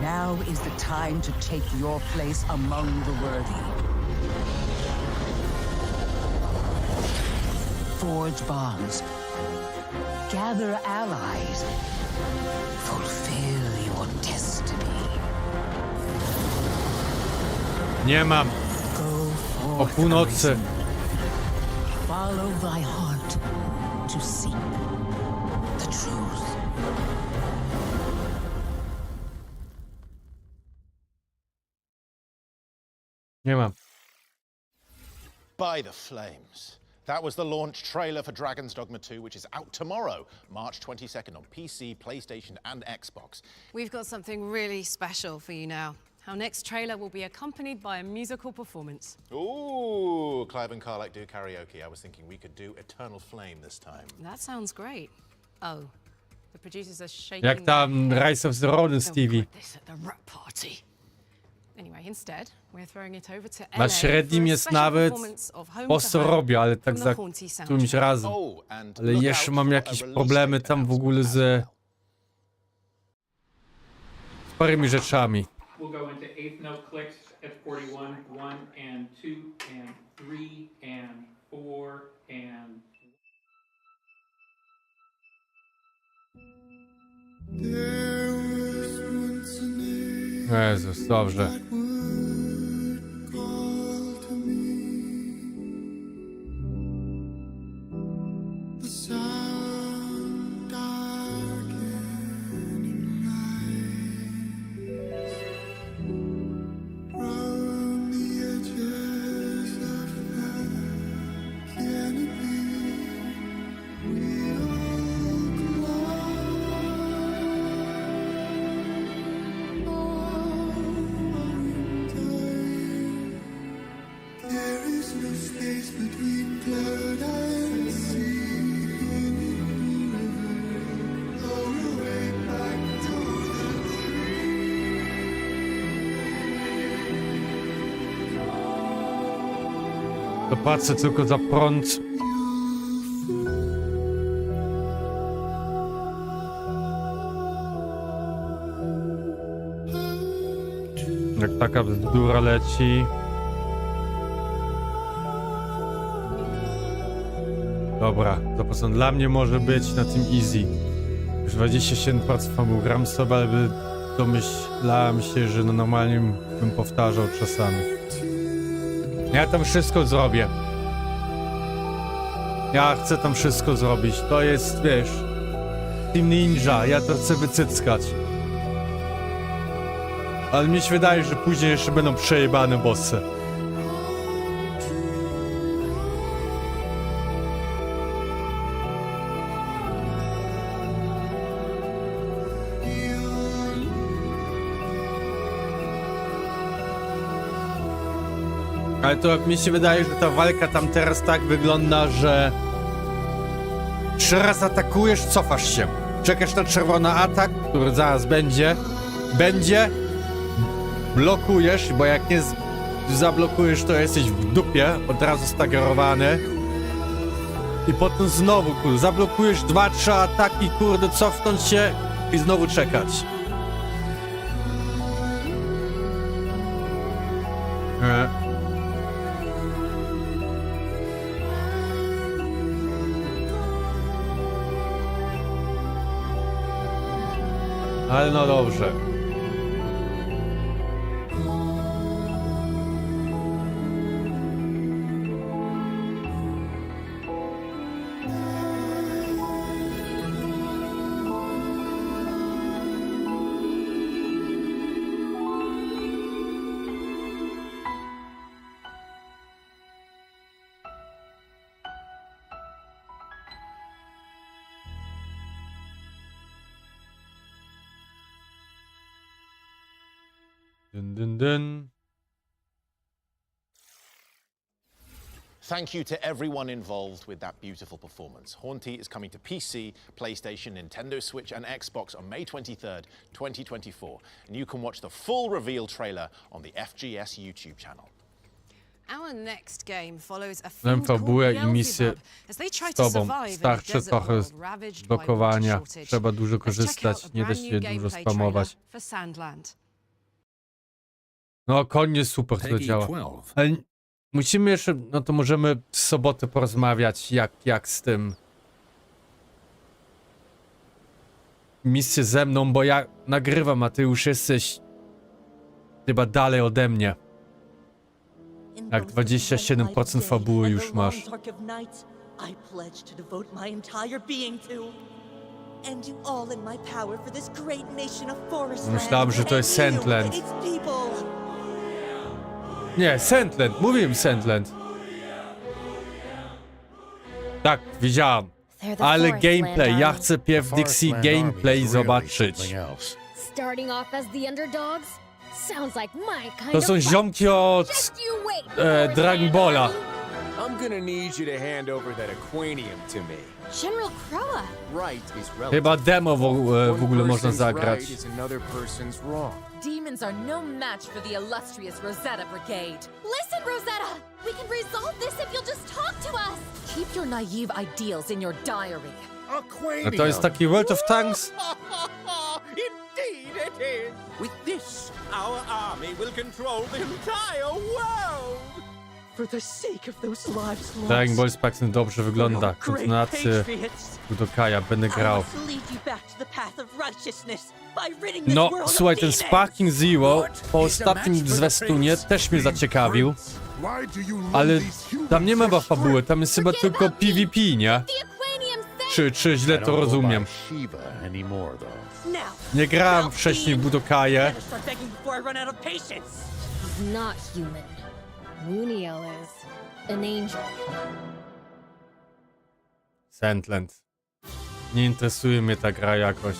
Now is the time to take your place among the worthy. Forge bonds. Gather allies. Fulfill your destiny. Nie mam. O północy. Follow thy heart to seek the truth. Nie mam. By the flames. That was the launch trailer for Dragon's Dogma 2, which is out tomorrow, March 22nd on PC, PlayStation, and Xbox. We've got something really special for you now. Our next trailer will be accompanied by a musical performance. Ooh, Clive and Carlac do karaoke. I was thinking we could do Eternal Flame this time. That sounds great. Oh, the producers are shaking. Jak tam Rise of the Ronin, Stevie. This at the rap party. Anyway, instead, we're throwing it over to Na średnim jest nawet po co robię, ale tak za którymś razem. Ale jeszcze mam jakieś problemy tam w ogóle z parymi rzeczami. We'll go into eighth note clicks at 41, 1 and 2 and 3 and 4 and... Jezus, dobrze. To patrzę tylko za prąd. Jak taka bzdura leci. Dobra, to po co dla mnie może być na tym easy. Już 27% famu gram sobie, ale domyślałem się, że no normalnie bym powtarzał czasami. Ja tam wszystko zrobię. Ja chcę tam wszystko zrobić. To jest, wiesz, Team Ninja. Ja to chcę wycyckać. Ale mi się wydaje, że później jeszcze będą przejebane bossy. Ale to jak mi się wydaje, że ta walka tam teraz tak wygląda, że 3 razy atakujesz, cofasz się. Czekasz na czerwony atak, który zaraz będzie. Blokujesz, bo jak nie zablokujesz, to jesteś w dupie, od razu staggerowany. I potem znowu, kurde, zablokujesz 2-3 ataki, kurde, cofnąć się i znowu czekać. Ale no dobrze. Dun, dun, dun. Thank you to everyone involved with that beautiful performance. Haunty is coming to PC, PlayStation, Nintendo Switch, and Xbox on May 23rd, 2024. And you can watch the full reveal trailer on the FGS YouTube channel. Our next game follows a Znam fiend called fabułę i misję Beelzebub as they try z to tobą. survive in a Starczy desert trochę world ravaged by blokowania. water shortage. Trzeba dużo Let's check out korzystać. a Nie da brand się new dużo gameplay spamować. trailer for Sandland. No, konie super to Peggy działa. 12. Ale musimy jeszcze, no to możemy w sobotę porozmawiać, jak z tym. Misję ze mną, bo ja nagrywam, a ty już jesteś chyba dalej ode mnie. Jak 27% fabuły już masz. I pledge to devote my entire being to and do all in my power for this great nation of forest Myślałem, że to jest Sandland. Nie, Sandland, mówiłem Sandland. Tak, widziałam. Ale gameplay, ja chcę pierw Dixie gameplay zobaczyć. Starting off as the underdogs? Sounds like my kind To of są fight. ziomki od Just you wait, Dragon Balla. I'm gonna need you to hand over that aquanium to me. General Croa. Right is relative. Chyba demo w ogóle można zagrać. Right is another person's wrong. Demons are no match for the illustrious Rosetta Brigade. Listen, Rosetta! We can resolve this if you'll just talk to us! Keep your naive ideals in your diary. No to jest taki World of Tanks? Indeed it is. With this, our army will control the entire world. For the sake of those lives lost. Dragon Ball Spaxen dobrze wygląda. Kontynuację Budokaja, będę grał. No, słuchaj, ten Sparking Zero po ostatnim zwiastunie też mnie zaciekawił. Ale tam nie ma chyba fabuły, tam jest chyba tylko PvP, nie? Czy źle to rozumiem? Nie grałem wcześniej w Budokaje. He's not human. Muniel is an angel. Sandland. Nie interesuje mnie ta gra jakoś.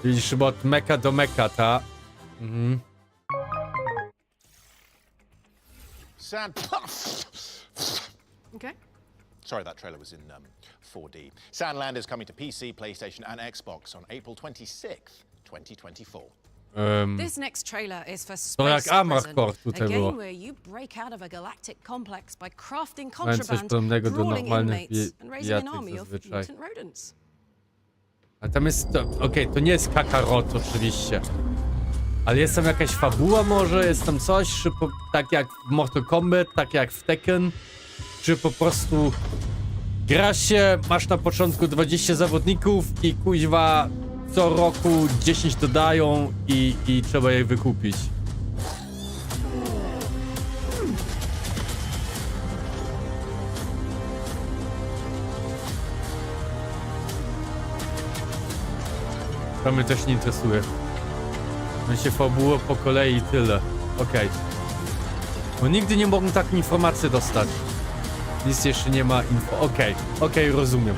Widzisz, chyba od meka do meka, ta? Mhm. Okay. Sorry, that trailer was in 4D. Sandland is coming to PC, PlayStation, and Xbox on April 26th, 2024. This next trailer is for To jak Space Armored Prison, Core a tutaj było. game where you break out of a galactic complex by crafting Mamy coś contraband, podobnego do brawling normalnych inmates, and raising an bijatyk army of zazwyczaj. mutant rodents. A tam jest, okej, to nie jest Kakarot oczywiście. Ale jest tam jakaś fabuła może? Jest tam coś? Czy tak jak w Mortal Kombat, tak jak w Tekken? Czy po prostu grasz się, masz na początku 20 zawodników i kuźwa co roku 10 dodają i trzeba je wykupić? To mnie też nie interesuje. On się fabuło po kolei i tyle. Okej. Bo nigdy nie mogłem taką informację dostać. Nic jeszcze nie ma info. Okej, rozumiem.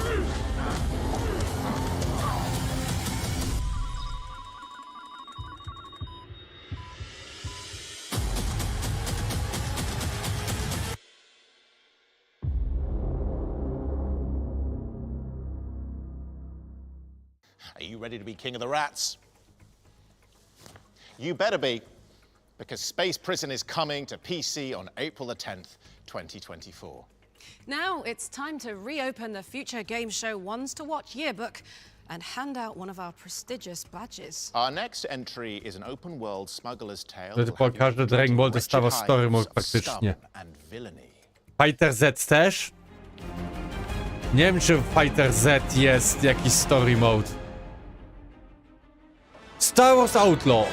Are you ready to be king of the rats? You better be, because Space Prison is coming to PC on April the 10th, 2024. Now it's time to reopen the Future Game Show Ones to Watch yearbook and hand out one of our prestigious badges. Our next entry is an open-world smuggler's tale. To typu każdy Dragon Ball dostawał story mode praktycznie. Fighter Z też? Nie wiem, czy w Fighter Z jest jakiś story mode. Star Wars Outlaw.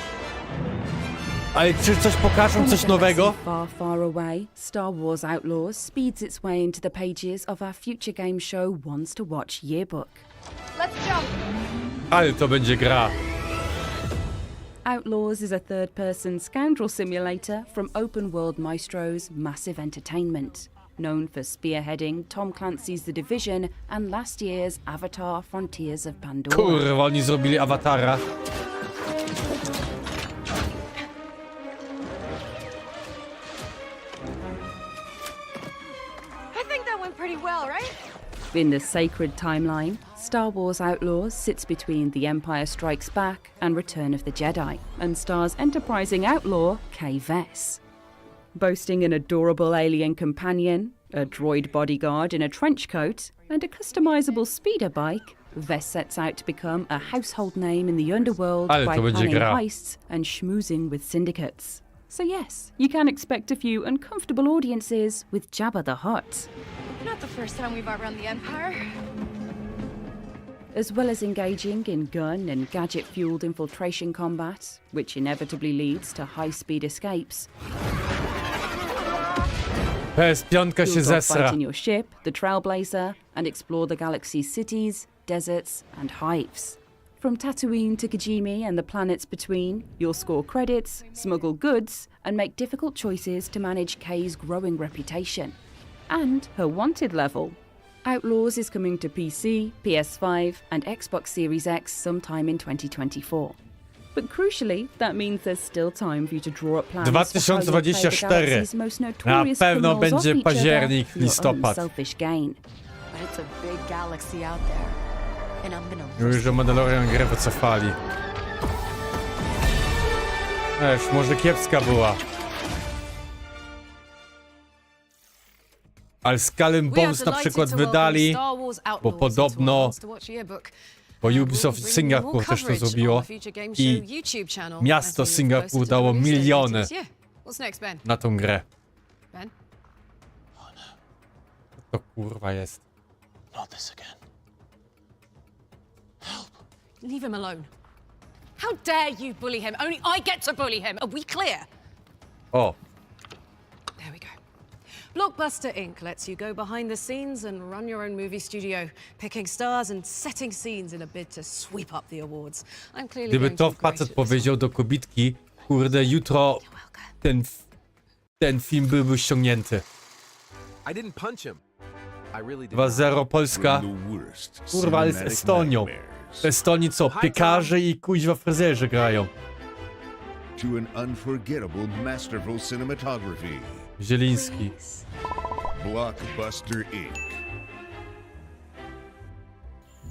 Ale czy coś pokażą, coś nowego? Far, far away, Star Wars Outlaws speeds its way into the pages of our Future Game Show Ones to Watch yearbook. Let's jump! Ale to będzie gra. Outlaws is a third-person scoundrel simulator from Open World Maestro's Massive Entertainment. Known for spearheading Tom Clancy's The Division and last year's Avatar Frontiers of Pandora. Kurwa, oni zrobili Awatara. I think that went pretty well, right? In the sacred timeline, Star Wars Outlaws sits between The Empire Strikes Back and Return of the Jedi, and stars enterprising outlaw Kay Vess. Boasting an adorable alien companion, a droid bodyguard in a trench coat, and a customizable speeder bike, Vess sets out to become a household name in the underworld Ale by to będzie planning gra. heists and schmoozing with syndicates. So yes, you can expect a few uncomfortable audiences with Jabba the Hutt. Not the first time we've outrun the Empire. As well as engaging in gun and gadget-fueled infiltration combat, which inevitably leads to high-speed escapes. PS5 się You'll zesra. dogfight in your ship, the Trailblazer, and explore the galaxy's cities, deserts, and hives. From Tatooine to Kijimi and the planets between, you'll score credits, smuggle goods, and make difficult choices to manage Kay's growing reputation. And her wanted level. Outlaws is coming to PC, PS5, and Xbox Series X sometime in 2024. But crucially, that means there's still time for you to draw up plans for how you'll play the 2024. galaxy's most Na notorious pewno criminals off będzie each other październik, for your own listopad. selfish gain. But it's a big galaxy out there. And I'm gonna Już, że Mandalorian grę wycofali. Może kiepska była. Ale Skull and Bones na przykład wydali, bo podobno, bo Ubisoft Singapur też to zrobiło i miasto Singapur dało miliony na tą grę. Co to kurwa jest? Not this again. Leave him alone. How dare you bully him? Only I get to bully him. Are we clear? O, There we go. Blockbuster Inc. lets you go behind the scenes and run your own movie studio, picking stars and setting scenes in a bid to sweep up the awards. I'm clearly gdyby going to to be great facet at this. powiedział do kobitki, kurde, jutro ten film byłby ściągnięty. I didn't punch him. I really did. 2-0 Polska. Kurwa, ale z Estonią. W Estonii co? Piekarze i kuźwa fryzjerzy grają. To an unforgettable, masterful cinematography. Zieliński. Blockbuster Inc.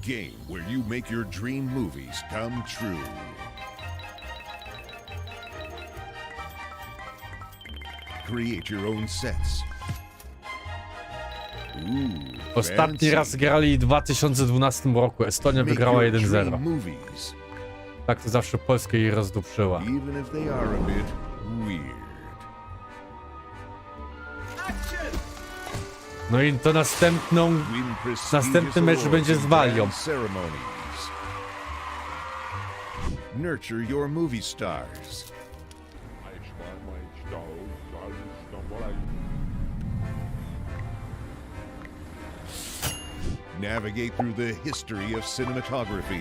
Game where you make your dream movies come true. Create your own sets. Ostatni raz grali w 2012 roku. Estonia wygrała 1-0. Tak to zawsze Polska jej rozdupszyła. Even if they are a bit weird. No i to następny mecz będzie z Walią. Nurture your movie stars. Navigate through the history of cinematography.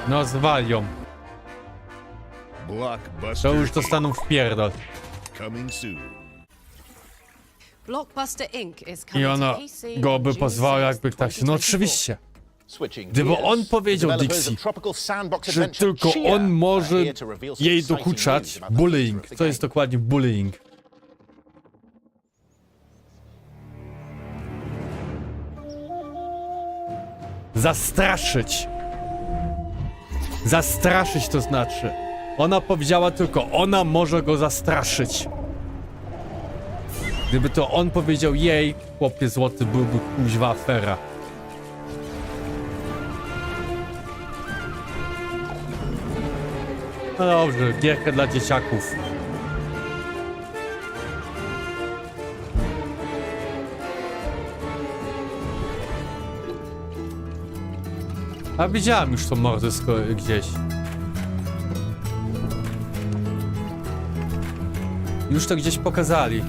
No z Walią. Blockbuster To już dostaną w pierdol. coming soon. Blockbuster Inc. is I coming ona to PC go on by June pozwała 6th, jakby tak się... No 2024. oczywiście. Switching Gdyby gears, on powiedział developers Dixie, of Tropical Sandbox że adventure tylko Cheer on może are here to reveal some jej exciting dokuczać, news about the bullying. future of the Co jest game. dokładnie bullying? Zastraszyć. Zastraszyć to znaczy. Ona powiedziała tylko, ona może go zastraszyć. Gdyby to on powiedział jej, chłopie złoty, byłby kuźwa afera. No dobrze, gierka dla dzieciaków. A widziałem już to mordysko gdzieś. Już to gdzieś pokazali.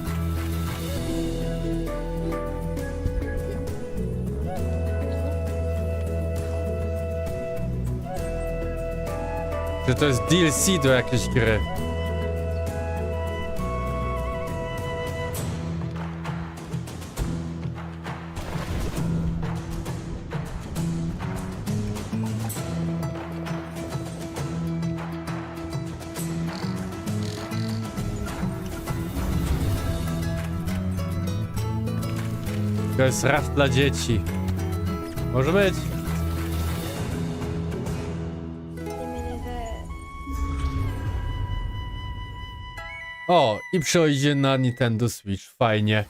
Że to jest DLC do jakiejś gry. To jest raft dla dzieci. Może być. O, i przejdzie na Nintendo Switch. Fajnie.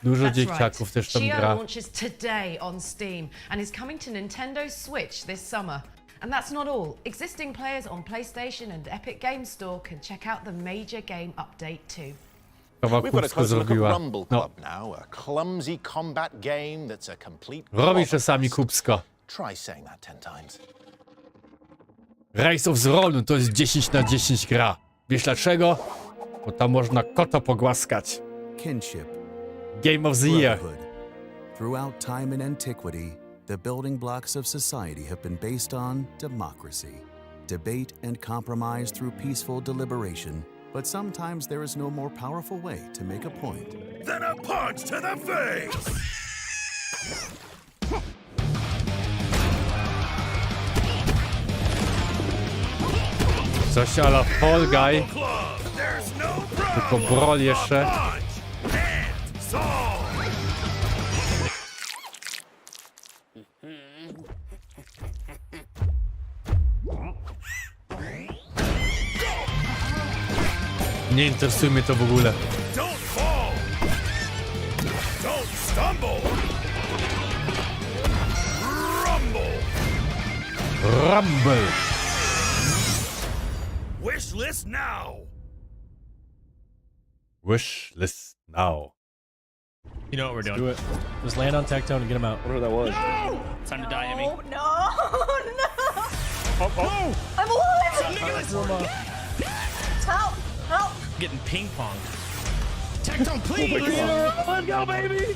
Dużo dzieciaków też tam ŻYWO gra. launches today on Steam and is coming to Nintendo Switch this summer. And that's not all. Existing players on PlayStation and Epic Games Store can check out the major game update too. We've got a closer look at zrobiła. Rumble Club now, a clumsy combat game that's a complete... Robi czasami kupsko. Try saying that 10 times. Rise of the Roll to jest 10 na 10 gra. Wiesz dlaczego? Bo tam można kota pogłaskać. Kinship. Game of the Year. Throughout time and antiquity, the building blocks of society have been based on democracy, debate and compromise through peaceful deliberation. But sometimes there is no more powerful way to make a point than a punch to the face! Coś a la Fall Guy. Tylko Brawl jeszcze. Nie interesuje mnie to w ogóle. Don't fall! Don't stumble! Rumble! Rumble! Wish list now! Wish list now. You know what we're doing. Do it. Just land on Tectone and get him out. Whatever that was. No! Time to die, Emmy. No! No! Oh, oh! I'm alive! Help! Help! Getting ping pong. Tectone, please! Let's go, baby!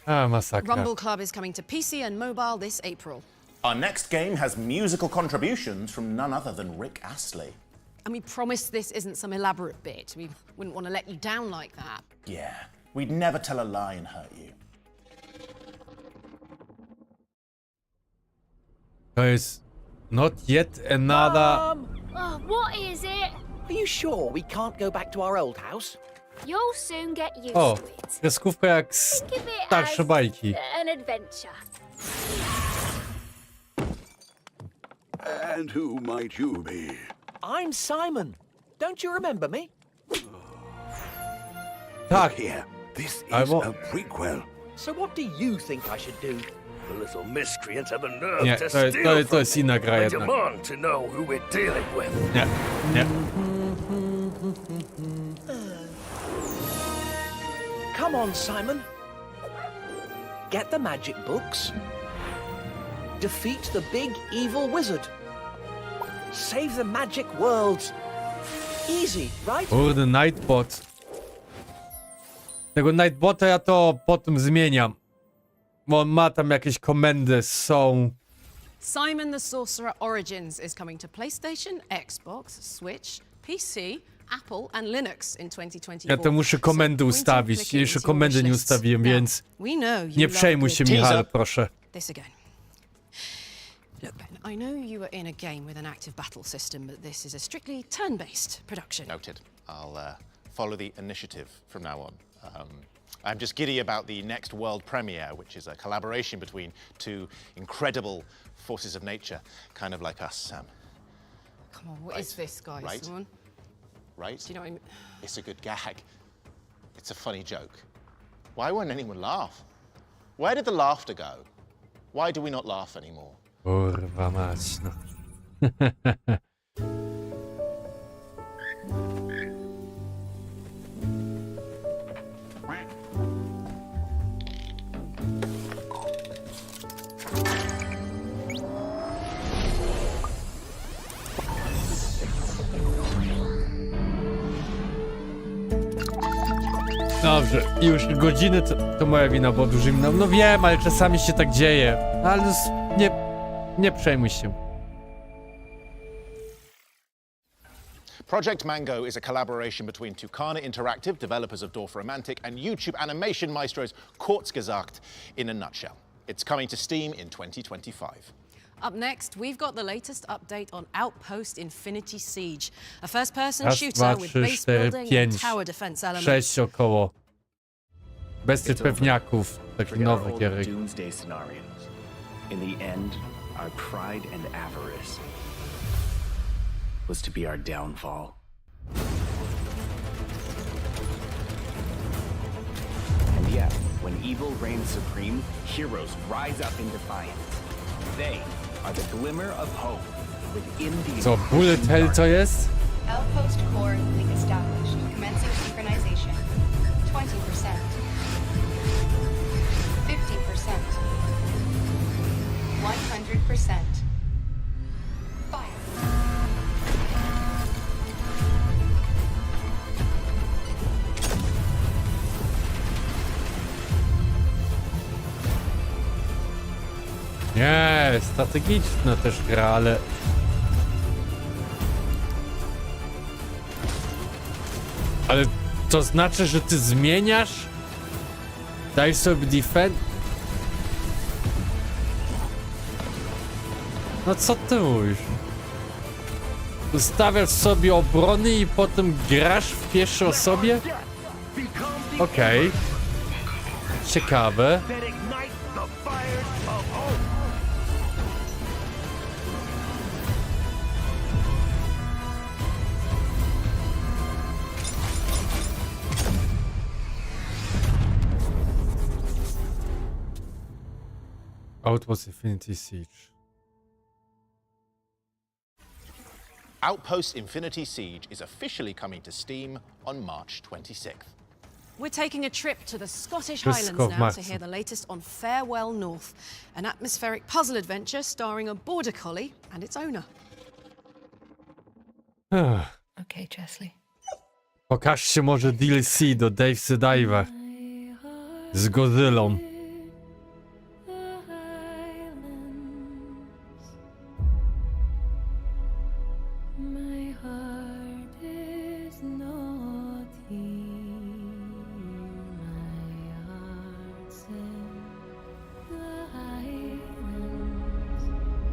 A, masakra. Rumble Club is coming to PC and mobile this April. Our next game has musical contributions from none other than Rick Astley. And we promise this isn't some elaborate bit. We wouldn't want to let you down like that. Yeah, we'd never tell a lie and hurt you. To jest not yet another... What is it? Are you sure we can't go back to our old house? You'll soon get used O, to it. kreskówka jak Think of it starsze as bajki. an adventure. And who might you be? I'm Simon. Don't you remember me? Tak. Here, this is Albo... a prequel. So what do you think I should do? The little miscreants have the nerve Nie, to to steal from jest inna gra me. I jednak. demand to know who we're dealing with. Nie, nie. Come on, Simon. Get the magic books. Defeat the big evil wizard. Save the magic worlds. Easy, right? Kurde, Nightbot. Tego Nightbota ja to potem zmieniam. Bo on ma tam jakieś komendy, są... Simon the Sorcerer Origins is coming to PlayStation, Xbox, Switch, PC, Apple and Linux in 2024. Ja to muszę komendy ustawić. Ja jeszcze komendy nie ustawiłem, więc... Nie przejmuj się, Michał, proszę. This again. Look, Ben, I know you were in a game with an active battle system, but this is a strictly turn-based production. Noted. I'll follow the initiative from now on. I'm just giddy about the next world premiere, which is a collaboration between two incredible forces of nature, kind of like us, Sam. Come on, what is this, guys? Right? Come on. Right? Do you know what I mean? It's a good gag. It's a funny joke. Why won't anyone laugh? Where did the laughter go? Why do we not laugh anymore? Kurwa mać, no. Dobrze, już godziny to moja wina, bo dużym... No wiem, ale czasami się tak dzieje. Ale nie przejmuj się. Project Mango is a collaboration between Tucana Interactive, developers of Dorfromantik, and YouTube animation maestros Kurzgesagt in a nutshell. It's coming to Steam in 2025. Up next, we've got the latest update on Outpost Infinity Siege, a first-person Raz, shooter dwa, with trzy, base cztery, building and pięć, tower defense elements. 6 około. Bez tych pewniaków, takich Forget our nowych old gierek. doomsday scenarios. In the end, our pride and avarice was to be our downfall. And yet, when evil reigns supreme, heroes rise up in defiance. They are the glimmer of hope within the Co, bullet hell co jest? Outpost core link established. Commencing synchronization. 20%. 50%. 100%. Fire. Nie, strategiczna też gra, ale... Ale to znaczy, że ty zmieniasz? Daj sobie defend... No co ty mówisz? Ustawiasz sobie obrony i potem grasz w pierwszej osobie? Okej. Ciekawe. Outpost Infinity Siege. Outpost Infinity Siege is officially coming to Steam on March 26th. We're taking a trip to the Scottish Wszystko Highlands w now to marcu. hear the latest on Farewell North, an atmospheric puzzle adventure starring a border collie and its owner. Okay, Chesley. Pokażcie może DLC do Dave's Dive z Godzillą. My heart is not here. My heart's in the highlands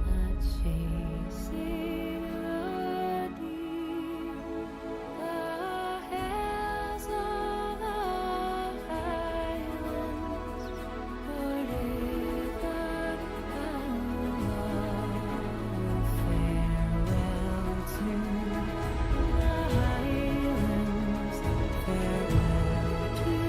that chasing the deep. The hills of the highlands, forever our love. Farewell to the highlands, farewell to the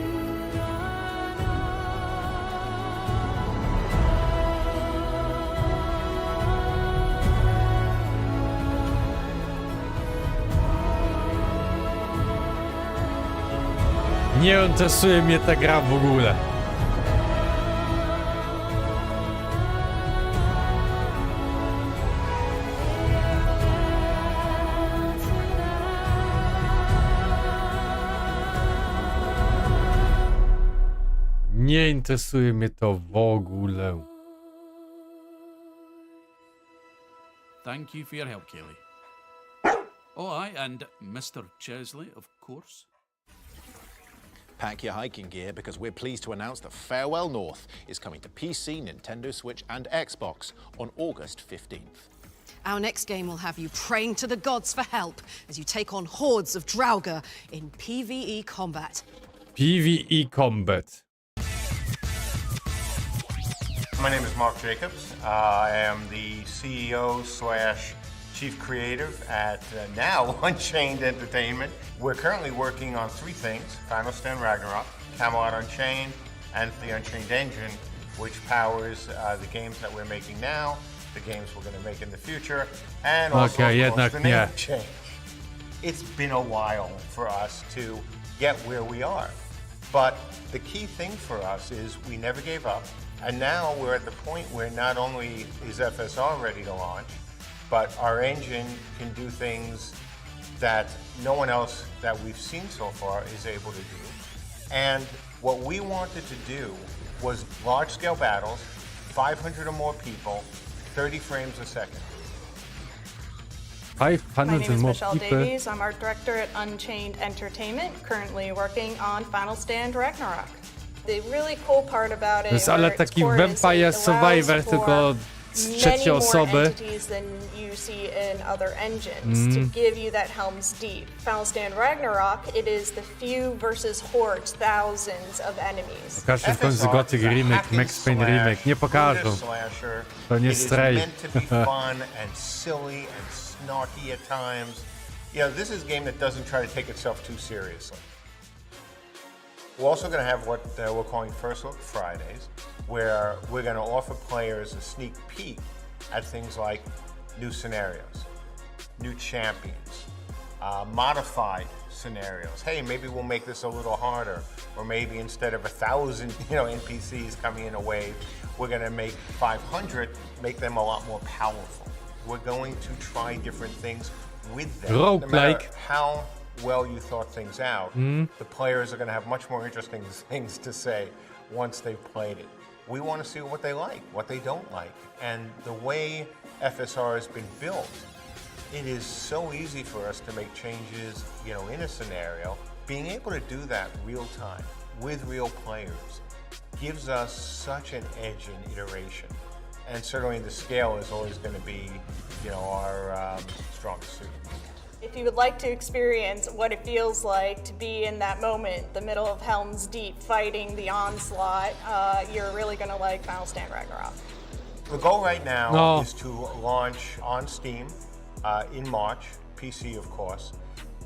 Nie interesuje mnie ta gra w ogóle. Nie interesuje mnie to w ogóle. Thank you for your help, Kelly. Oh, aye, and Mr. Chesley, of course. Pack your hiking gear because we're pleased to announce that Farewell North is coming to PC, Nintendo Switch, and Xbox on August 15th. Our next game will have you praying to the gods for help as you take on hordes of Draugr in PvE combat. PvE Combat. My name is Mark Jacobs. I am the CEO / Chief Creative at now Unchained Entertainment. We're currently working on 3 things: Final Stand Ragnarok, Camelot Unchained, and the Unchained Engine, which powers the games that we're making now, the games we're going to make in the future, and also of course, the name change. It's been a while for us to get where we are. But the key thing for us is we never gave up. And now we're at the point where not only is FSR ready to launch, but our engine can do things that no one else that we've seen so far is able to do. And what we wanted to do was large-scale battles, 500 or more people, 30 frames a second. 500 My name is more Michelle people. Davies. I'm art director at Unchained Entertainment, currently working on Final Stand Ragnarok. The really cool part about it, To jest ale taki Vampire Survivor, tylko z many trzeciej more osoby. entities than you see in other engines to give you that Helm's Deep. Final Stand Ragnarok, it is the few versus hordes, thousands of enemies. Pokażcie w końcu Gothic remake, Max Payne remake. Nie pokażą. To nie Stray. It is meant to be fun and silly and snarky at times. You know, this is a game that doesn't try to take itself too seriously. We're also going to have what we're calling First Look Fridays, where we're going to offer players a sneak peek at things like new scenarios, new champions, modified scenarios. Hey, maybe we'll make this a little harder, or maybe instead of 1,000, NPCs coming in a wave, we're going to make 500, make them a lot more powerful. We're going to try different things with them. No matter how well you thought things out, the players are going to have much more interesting things to say once they've played it. We want to see what they like, what they don't like. And the way FSR has been built, it is so easy for us to make changes, in a scenario. Being able to do that real time with real players gives us such an edge in iteration. And certainly the scale is always going to be, our strongest suit. If you would like to experience what it feels like to be in that moment, the middle of Helm's Deep, fighting the onslaught, you're really going to like Final Stand Ragnarok. The goal right now is to launch on Steam in March, PC of course,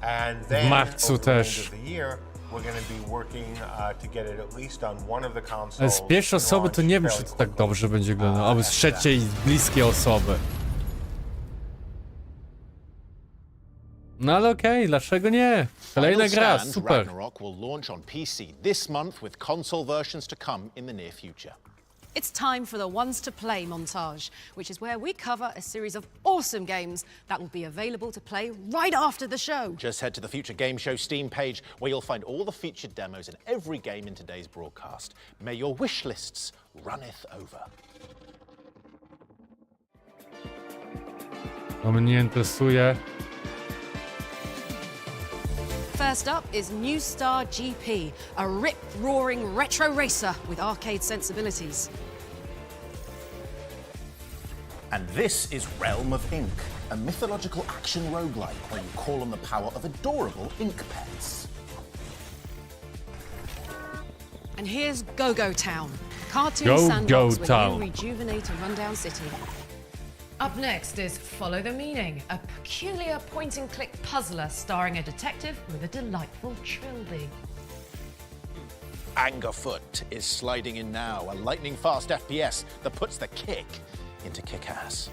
and then over the end of the year, we're going to be working to get it at least on one of the consoles. Z pierwszej osoby to nie wiem, czy to tak dobrze będzie wyglądało, albo z trzeciej, z bliskiej osoby. No ale okej, dlaczego nie? Kolejna gra, super. Ragnarok will launch on PC this month with console versions to come in the near future. It's time for the Ones to Play montage, which is where we cover a series of awesome games that will be available to play right after the show. Just head to the Future Game Show Steam page where you'll find all the featured demos in every game in today's broadcast. May your wish lists runneth over. To mnie interesuje. First up is New Star GP, a rip-roaring retro racer with arcade sensibilities. And this is Realm of Ink, a mythological action roguelike where you call on the power of adorable ink pets. And here's Go-Go Town, cartoon sandbox where you rejuvenate a rundown city. Up next is Follow the Meaning, a peculiar point-and-click puzzler starring a detective with a delightful trilby. Angerfoot is sliding in now, a lightning-fast FPS that puts the kick into kick-ass.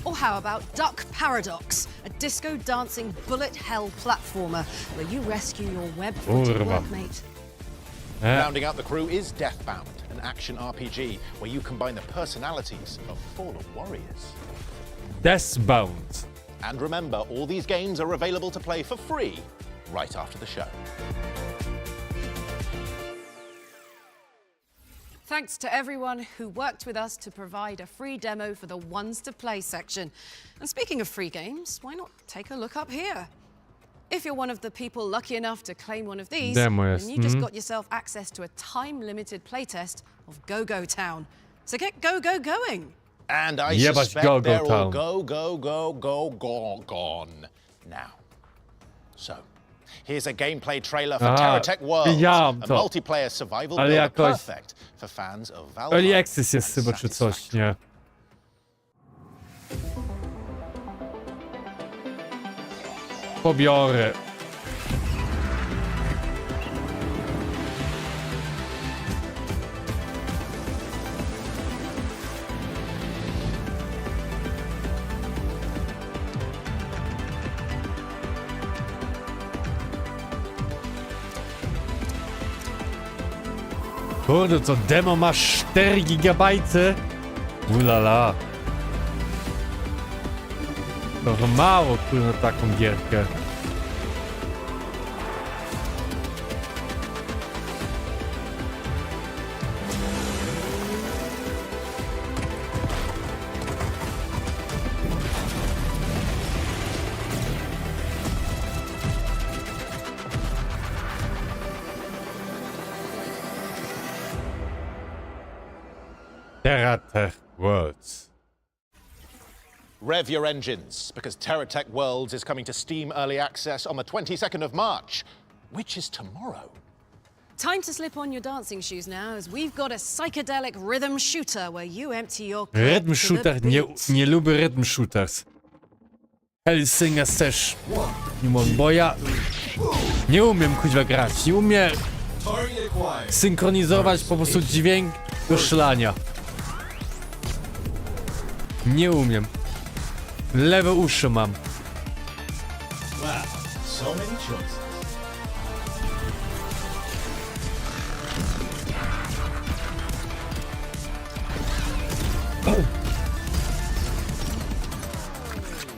Or how about Duck Paradox, a disco-dancing bullet hell platformer where you rescue your web-footed workmate. Rounding out the crew is Deathbound, an action RPG where you combine the personalities of fallen warriors. Deathbound. And remember, all these games are available to play for free right after the show. Thanks to everyone who worked with us to provide a free demo for the Ones to Play section. And speaking of free games, why not take a look up here? If you're one of the people lucky enough to claim one of these, then you just got yourself access to a time-limited playtest of Go-Go Town. So get Go-Go going! And I suspect they're all go gone now. So, here's a gameplay trailer for TerraTech World, a multiplayer survival builder perfect for fans of Valhalla. Early Access jest chyba czy coś, nie? Pobiorę. Kurde, to demo ma 4 GB. Ulala. To mało, kurde, na taką gierkę. Terratech Worlds. Rev your engines, because TerraTech Worlds is coming to Steam Early Access on the 22nd of March, which is tomorrow. Time to slip on your dancing shoes now, as we've got a psychedelic rhythm shooter where you empty your clip Rhythm to shooter, the beat. nie lubię rhythm shooters. Hellsingers też nie umiem, bo ja nie umiem kuźwa grać, nie umiem synchronizować po prostu dźwięk do szlania. Nie umiem. Lewe uszy mam. Wow, so many choices.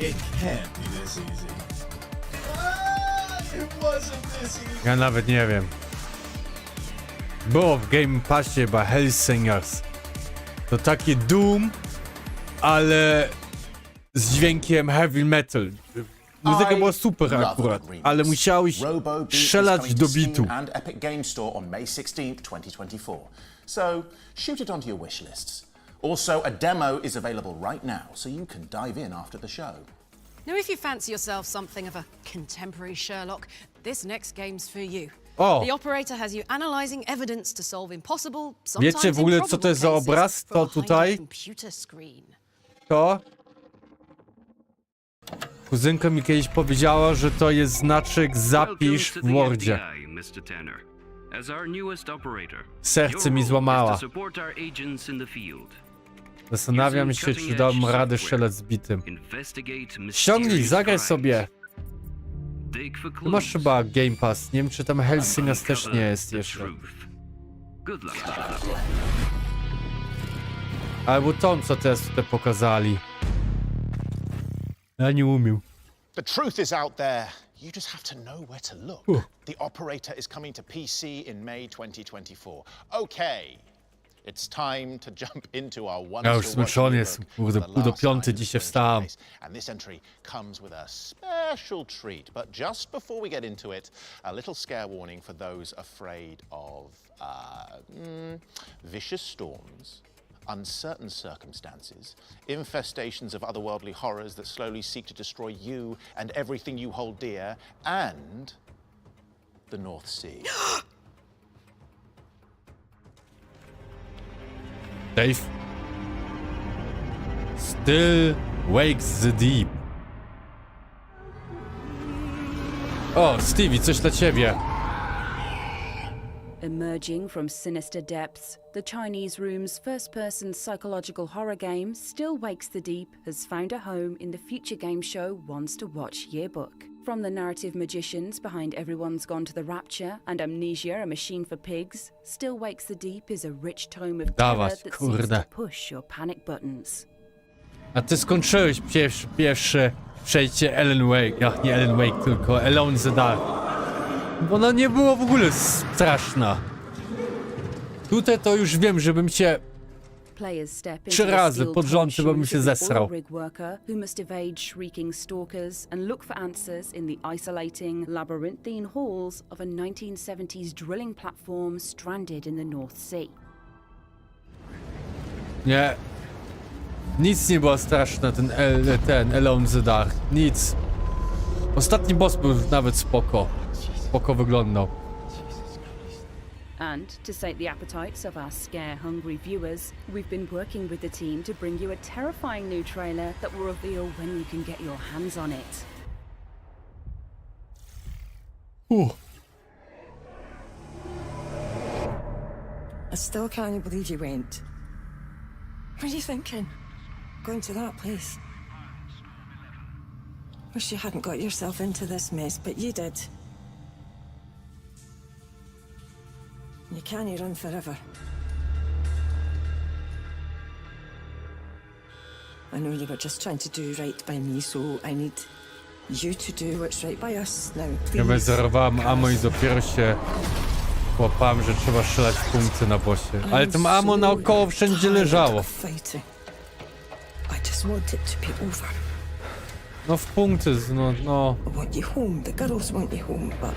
It can't be this easy. It wasn't this easy. Ja nawet nie wiem. Było w Game Passie chyba Hellsingers. To takie Doom, ale z dźwiękiem heavy metal. Muzyka była super akurat, ale musiałeś strzelać do bitu. And Epic Games Store on May 16th, 2024. So, shoot it onto your wish lists. Also, a demo is available right now, so you can dive in after the show. Now, if you fancy yourself something of a contemporary Sherlock, this next game's for you. O! The operator has you analyzing evidence to solve impossible, sometimes Wiecie w ogóle co to jest za improbable obraz? cases To behind a tutaj? computer screen. To? Kuzynka mi kiedyś powiedziała, że to jest znaczek zapisz w Wordzie. Serce mi złamała. Zastanawiam się, czy dam radę strzelać z bitem. Ściągnij, zagraj sobie. Tu masz chyba Game Pass. Nie wiem, czy tam Hellsingers też nie jest jeszcze. Albo tą, co teraz tutaj pokazali. Ja nie umiem. The truth is out there. You just have to know where to look. The operator is coming to PC in May 2024. Okay. It's time to jump into our one. Ja już zmęczony jestem. Kurde, pół do piątej dzisiaj wstałem. And this entry comes with a special treat. But just before we get into it, a little scare warning for those afraid of vicious storms, uncertain circumstances, infestations of otherworldly horrors that slowly seek to destroy you and everything you hold dear, and the North Sea. Dave. Still wakes the deep. O, Stevie, coś dla ciebie. Emerging from sinister depths, the Chinese Room's first-person psychological horror game Still Wakes the Deep has found a home in the future game show Ones to Watch yearbook. From the narrative magicians behind Everyone's Gone to the Rapture and Amnesia, A Machine for Pigs, Still Wakes the Deep is a rich tome of terror that seeks to push your panic buttons. A ty skończyłeś pierwsze przejście Alan Wake. Nie Alan Wake, tylko Alone in the Dark. Bo ona nie było w ogóle straszna. Tutaj to już wiem, żebym cię 3 razy pod rząd, bym się zesrał. Who must evade shrieking stalkers and look for answers in the isolating, labyrinthine halls of a 1970s drilling platform stranded in the North Sea. Nie. Nic nie było straszne, ten Alone in the Dark. Nic. Ostatni boss był nawet spoko. Spoko wyglądał. And to sate the appetites of our scare-hungry viewers, we've been working with the team to bring you a terrifying new trailer that will reveal when you can get your hands on it. I still can't believe you went. What are you thinking? Going to that place? Wish you hadn't got yourself into this mess, but you did. You can't run forever. I know you were just trying to do right by me, so I need you to do what's right by us now, please. Ja wyzerowałem ammo i dopiero się łapałem, że trzeba strzelać w punkty na bossie. Ale tam ammo naokoło wszędzie leżało. I just want it to be over. No w punkty, no. I want you home. The girls want you home, but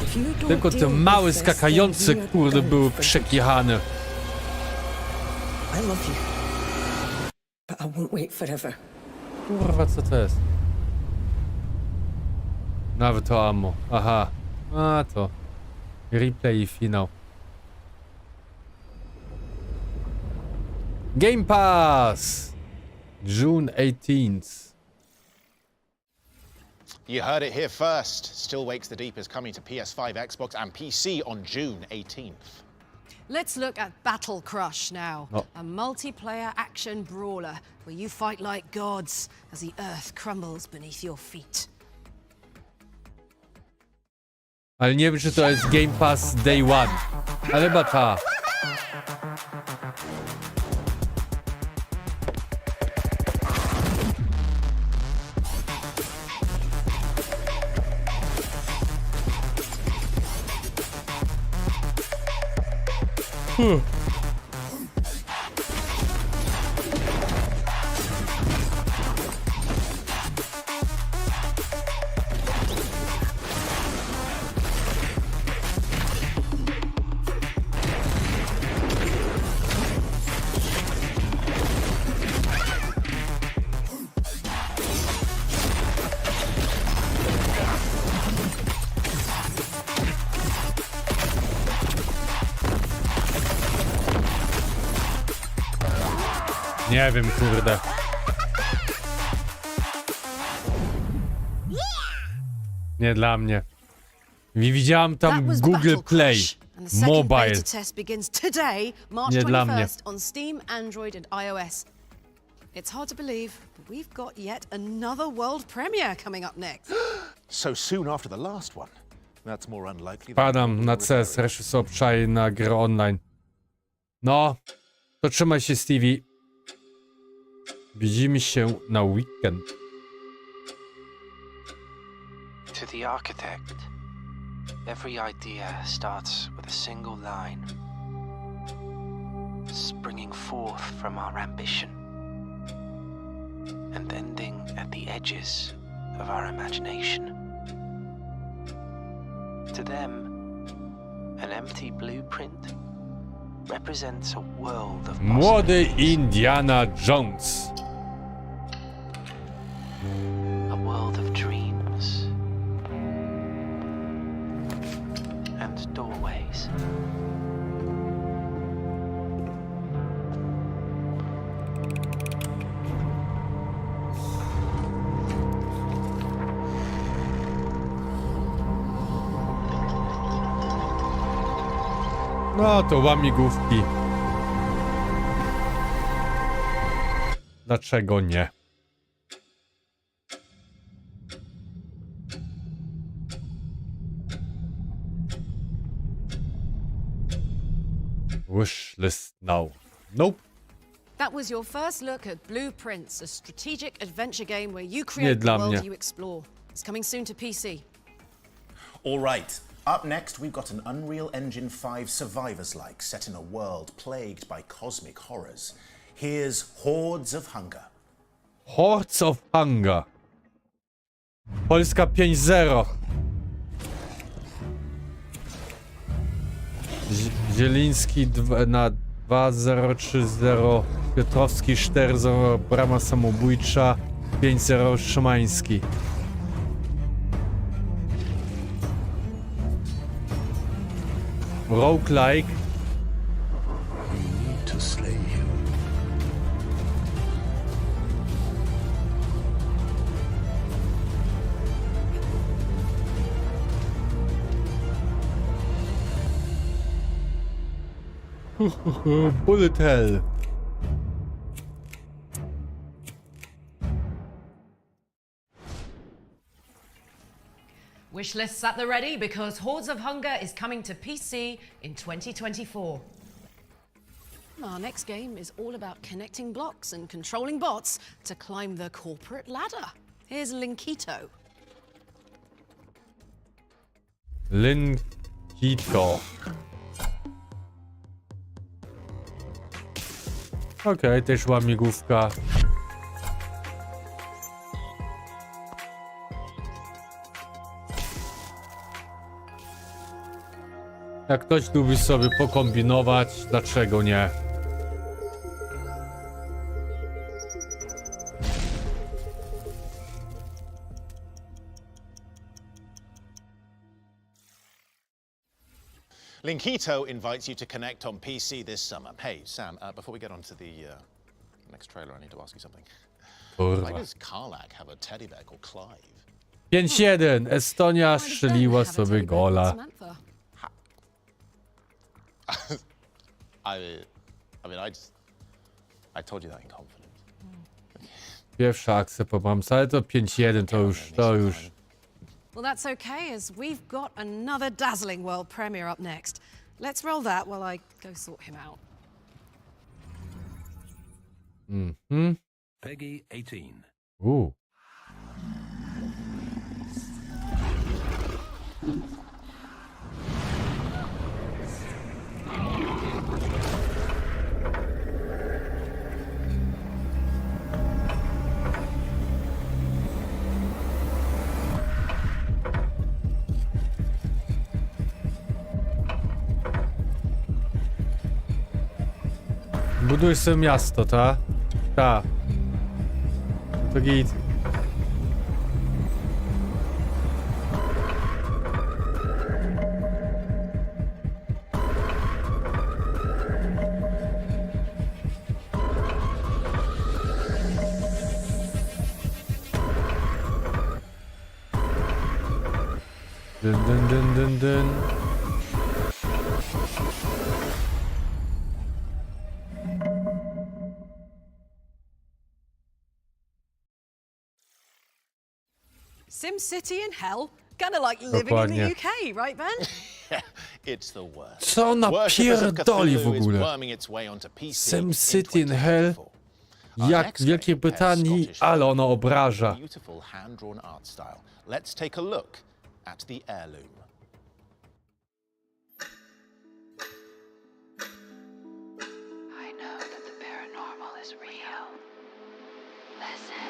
if you don't Tylko te deal małe with this, skakające, then kurde, były przekichane. I love you. But I won't wait forever. Kurwa, co to jest? Nawet to ammo. Aha. A to. Replay i finał. Game Pass! June 18th. You heard it here first. Still Wakes the Deep is coming to PS5, Xbox, and PC on June 18th. Let's look at Battle Crush now, Oh. a multiplayer action brawler where you fight like gods as the earth crumbles beneath your feet. Ale nie wiem, czy to jest Game Pass Day One. Ale chyba ta. Nie wiem, kurde. Nie dla mnie. Widziałam tam Google Play Mobile. Nie dla mnie. On Steam, Android and iOS. It's hard to believe, but we've got yet another world premiere coming up next. So soon after the last one. That's more unlikely. Padam na CS, resztę sobie obczaję na grę online. No, to trzymaj się, Stevie. Widzimy się na weekend. To the architect, every idea starts with a single line, springing forth from our ambition and ending at the edges of our imagination. To them, an empty blueprint represents a world of Młody Indiana Jones. a world of dreams and doorways. No to łamigłówki. Dlaczego nie? Wish list now. Nope. That was your first look at Blueprints, a strategic adventure game where you create the dla world mnie. you explore. It's coming soon to PC. All right. Up next, we've got an Unreal Engine 5 survivors-like set in a world plagued by cosmic horrors. Here's Hordes of Hunger. Hordes of Hunger. Polska 5-0. Zieliński na 2-0-3-0. Piotrowski 4-0. Brama samobójcza 5-0. Szymański. Roguelike. You need to slay him. Bullet hell. Wish lists at the ready because Hordes of Hunger is coming to PC in 2024. Our next game is all about connecting blocks and controlling bots to climb the corporate ladder. Here's Linkito. Linkito. Okej, też łamigłówka. Jak ktoś lubi sobie pokombinować, dlaczego nie? Linkito invites you to connect on PC this summer. Hey, Sam, before we get on to the next trailer, I need to ask you something. Why does Karlak have a teddy bear called Clive? 5-1. Estonia strzeliła sobie gola. I told you that in confidence. Pierwsza akcja po bramce, ale to 5-1 to już. Well, that's okay, as we've got another dazzling world premiere up next. Let's roll that while I go sort him out. Peggy 18. Ooh. Buduj sobie miasto, ta? Ta. To git. Dyn, dyn, dyn, dyn, dyn. SimCity in hell? Kinda like living in the UK, right, Ben? It's the worst. Co ona pierdoli w ogóle? SimCity in hell? Jak w Wielkiej Brytanii, ale ona obraża. Beautiful hand-drawn art style. Let's take a look at the heirloom. I know that the paranormal is real. Listen.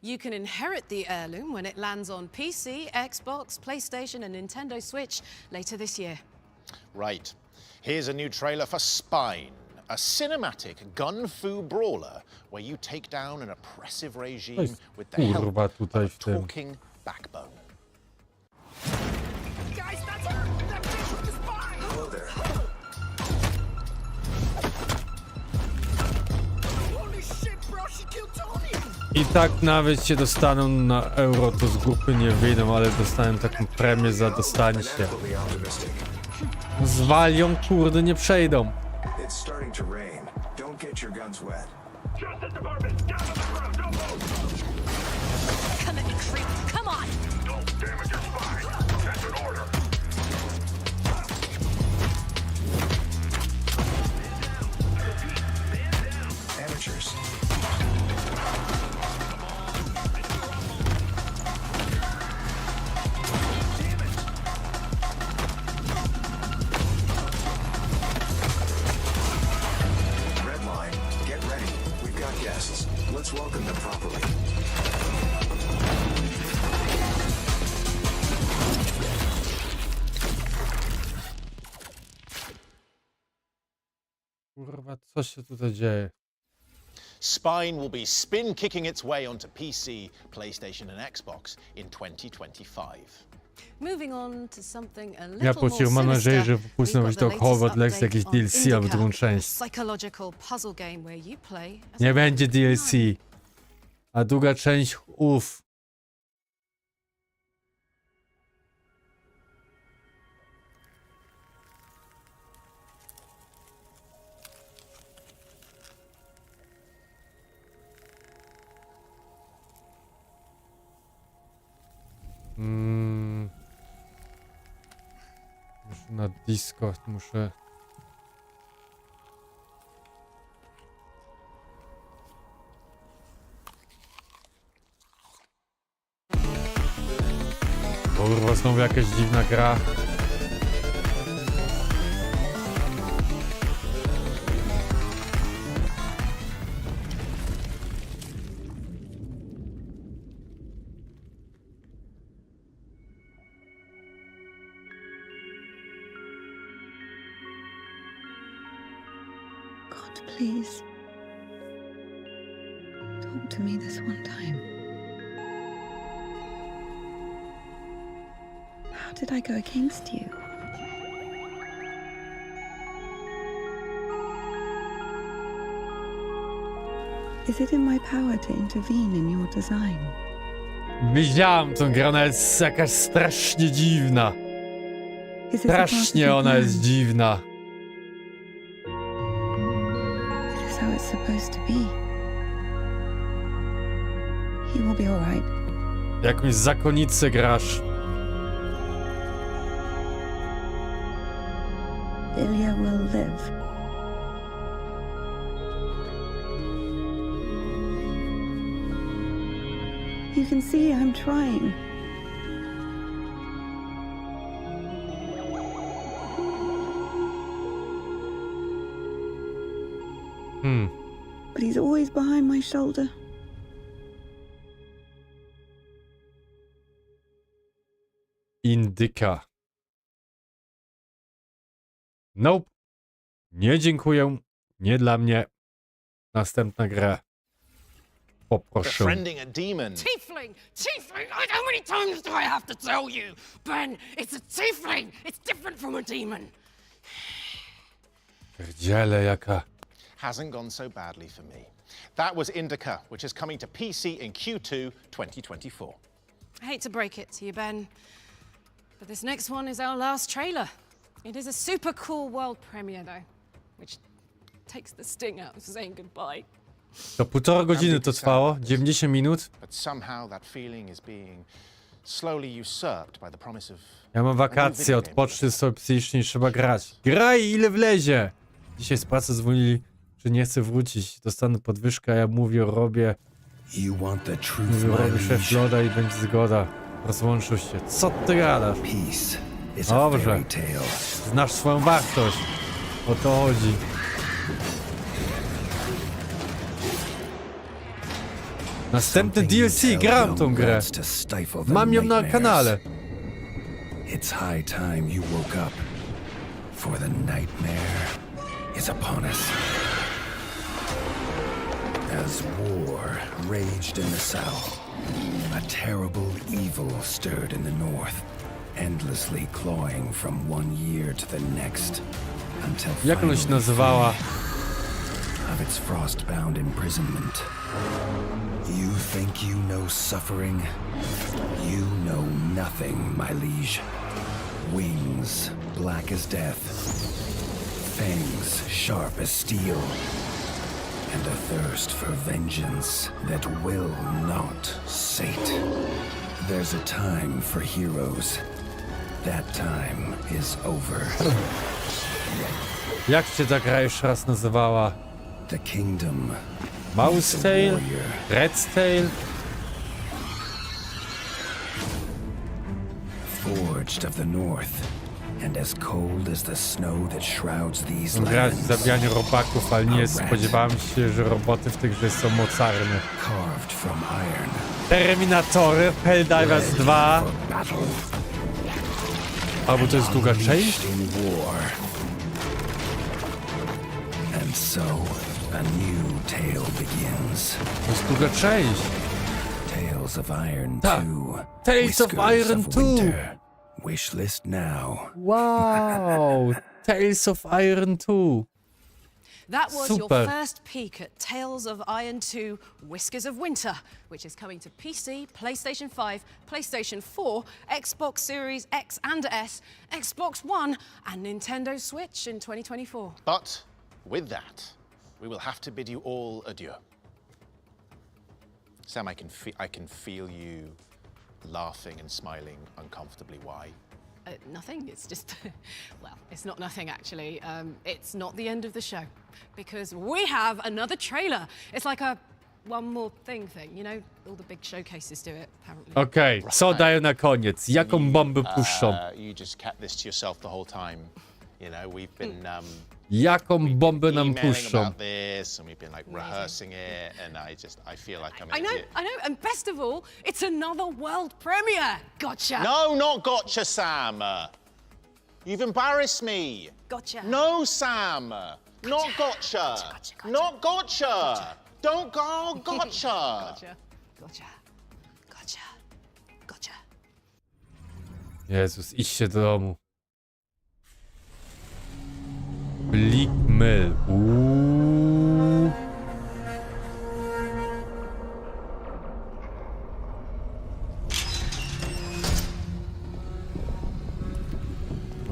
You can inherit the heirloom when it lands on PC, Xbox, PlayStation, and Nintendo Switch later this year. Right. Here's a new trailer for Spine, a cinematic gun-fu brawler where you take down an oppressive regime with the help of a talking backbone. Guys, that's her! That bitch with the spine! Hello there. Holy shit, bro, she killed Tony! I tak nawet się dostaną na euro, to z grupy nie wyjdą, ale dostaną taką premię za dostanie się. Zwalią, kurde, nie przejdą. It's starting to rain. Don't get your guns wet. Come at me, creep. Come on! Don't damage your spine. That's an order. Amateurs. Red line, get ready. We've got guests. Let's welcome them properly. Kurwa, co się tutaj dzieje? Spine will be spin-kicking its way onto PC, PlayStation, and Xbox in 2025. Moving on to something a Ja little more pociąłem, mam nadzieję, że sinister, wypuszczą we've już got the to latest Hogwarts Legacy, update jakiś on DLC albo Indica, drugą a część. psychological puzzle game where you play as Nie a będzie DLC. A druga część, uff. Muszę na Discord, muszę... Znowu jakaś dziwna gra. God, please. Talk to me this one time. How did I go against you? Is it in my power to intervene in your design? Widziałam tą grę, ona jest jakaś strasznie dziwna. Is this a part of Strasznie your ona plan? jest dziwna. Is this how it's supposed to be? He will be alright. Jakąś zakonnicę grasz. Ilya will live. You can see I'm trying. But he's always behind my shoulder. Indyka. Nope. Nie dziękuję. Nie dla mnie. Następna gra. Poproszę. Befriending a demon. Tiefling! Tiefling! How many times do I have to tell you? Ben, it's a tiefling! It's different from a demon! Pierdziele jaka. Hasn't gone so badly for me. That was Indica, which is coming to PC in Q2 2024. I hate to break it to you, Ben, but this next one is our last trailer. It is a super cool world premiere, though, which takes the sting out of saying goodbye. To 1,5 godziny to trwało, 90 minut. But somehow that feeling is being slowly usurped by the promise of Ja mam wakacje, odpocznij sobie psychicznie, trzeba grać. Graj ile wlezie! Dzisiaj z pracy dzwonili, że nie chcę wrócić. Dostanę podwyżkę, a ja mówię, robię. Mówię, robię szef loda i będzie zgoda. Rozłączył się. Co ty gadasz? Dobrze. Znasz swoją wartość. O to chodzi. Następny DLC, gram tą grę. Mam ją na kanale. It's high time you woke up, for the nightmare is upon us. As war raged in the south, a terrible evil stirred in the north, endlessly clawing from one year to the next, until Jak ona się finally nazywała? free of its frost-bound imprisonment. You think you know suffering? You know nothing, my liege. Wings black as death, fangs sharp as steel, and a thirst for vengeance that will not sate. There's a time for heroes. That time is over. Jak się ta gra jeszcze raz nazywała? The kingdom. Mouse Tail? Red Tail? Forged of the north, and as cold as the snow that shrouds these Grać lands. w zabijanie robaków, ale nie spodziewałem się, że roboty w tej grze są mocarne. Carved from iron. Terminatory, Helldivers 2. Albo to jest długa część? And so a new tale begins. To jest długa część. Tales of Iron Ta. 2. Tales of Whiskers Iron of 2. Winter. Wishlist now. Wow! Tales of Iron 2. That was Super. your first peek at Tales of Iron 2 Whiskers of Winter, which is coming to PC, PlayStation 5, PlayStation 4, Xbox Series X and S, Xbox One, and Nintendo Switch in 2024. But with that, we will have to bid you all adieu. Sam, I can feel you laughing and smiling uncomfortably. Why? Nothing. It's just, well, it's not nothing actually. It's not the end of the show because we have another trailer. It's like a one more thing, you know, all the big showcases do it, apparently. Okej, co dają na koniec? Jaką bombę puszczą? You just kept this to yourself the whole time. You know, we've been Jaką bombę nam emailing puszczą? about this, and we've been like rehearsing it, and I feel like I'm an idiot. I know, and best of all, it's another world premiere. Gotcha. No, not gotcha, Sam. You've embarrassed me. Gotcha. No, Sam. Not gotcha. Not gotcha. Don't go, gotcha. Gotcha. Jezus, idźcie do domu. Blik myl.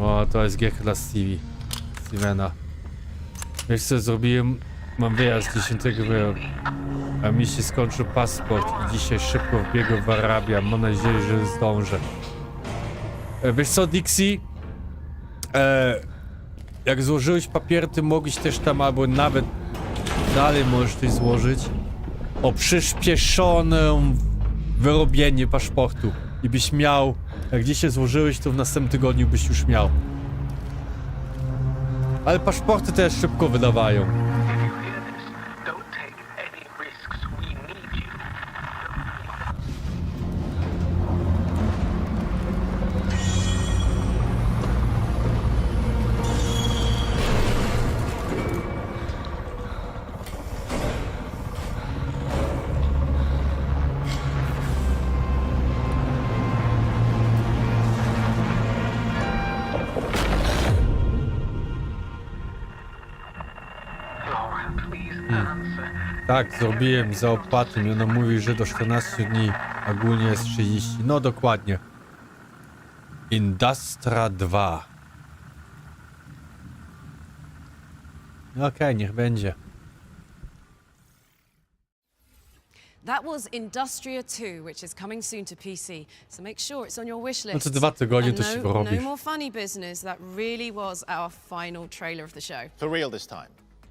O, to jest G-Class Stevena. Wiesz co zrobiłem? Mam wyjazd 10 maja, a mi się skończył paszport i dzisiaj szybko wbiegł w Arabię. Mam nadzieję, że zdążę. Wiesz co, Dixie? Jak złożyłeś papier, ty mogłeś też tam, albo nawet dalej możesz coś złożyć o przyspieszone wyrobienie paszportu. I byś miał, jak dzisiaj złożyłeś, to w następnym tygodniu byś już miał. Ale paszporty też szybko wydawają. Tak, zrobiłem za opłatę i ona mówi, że do 14 dni, ogólnie jest 30. No dokładnie. Industra 2. Okej, niech będzie. That was Industria 2, which is coming soon to PC, so make sure it's on your wish list. No to 2 tygodnie And to się go robisz. no more funny business. That really was our final trailer of the show. For real this time.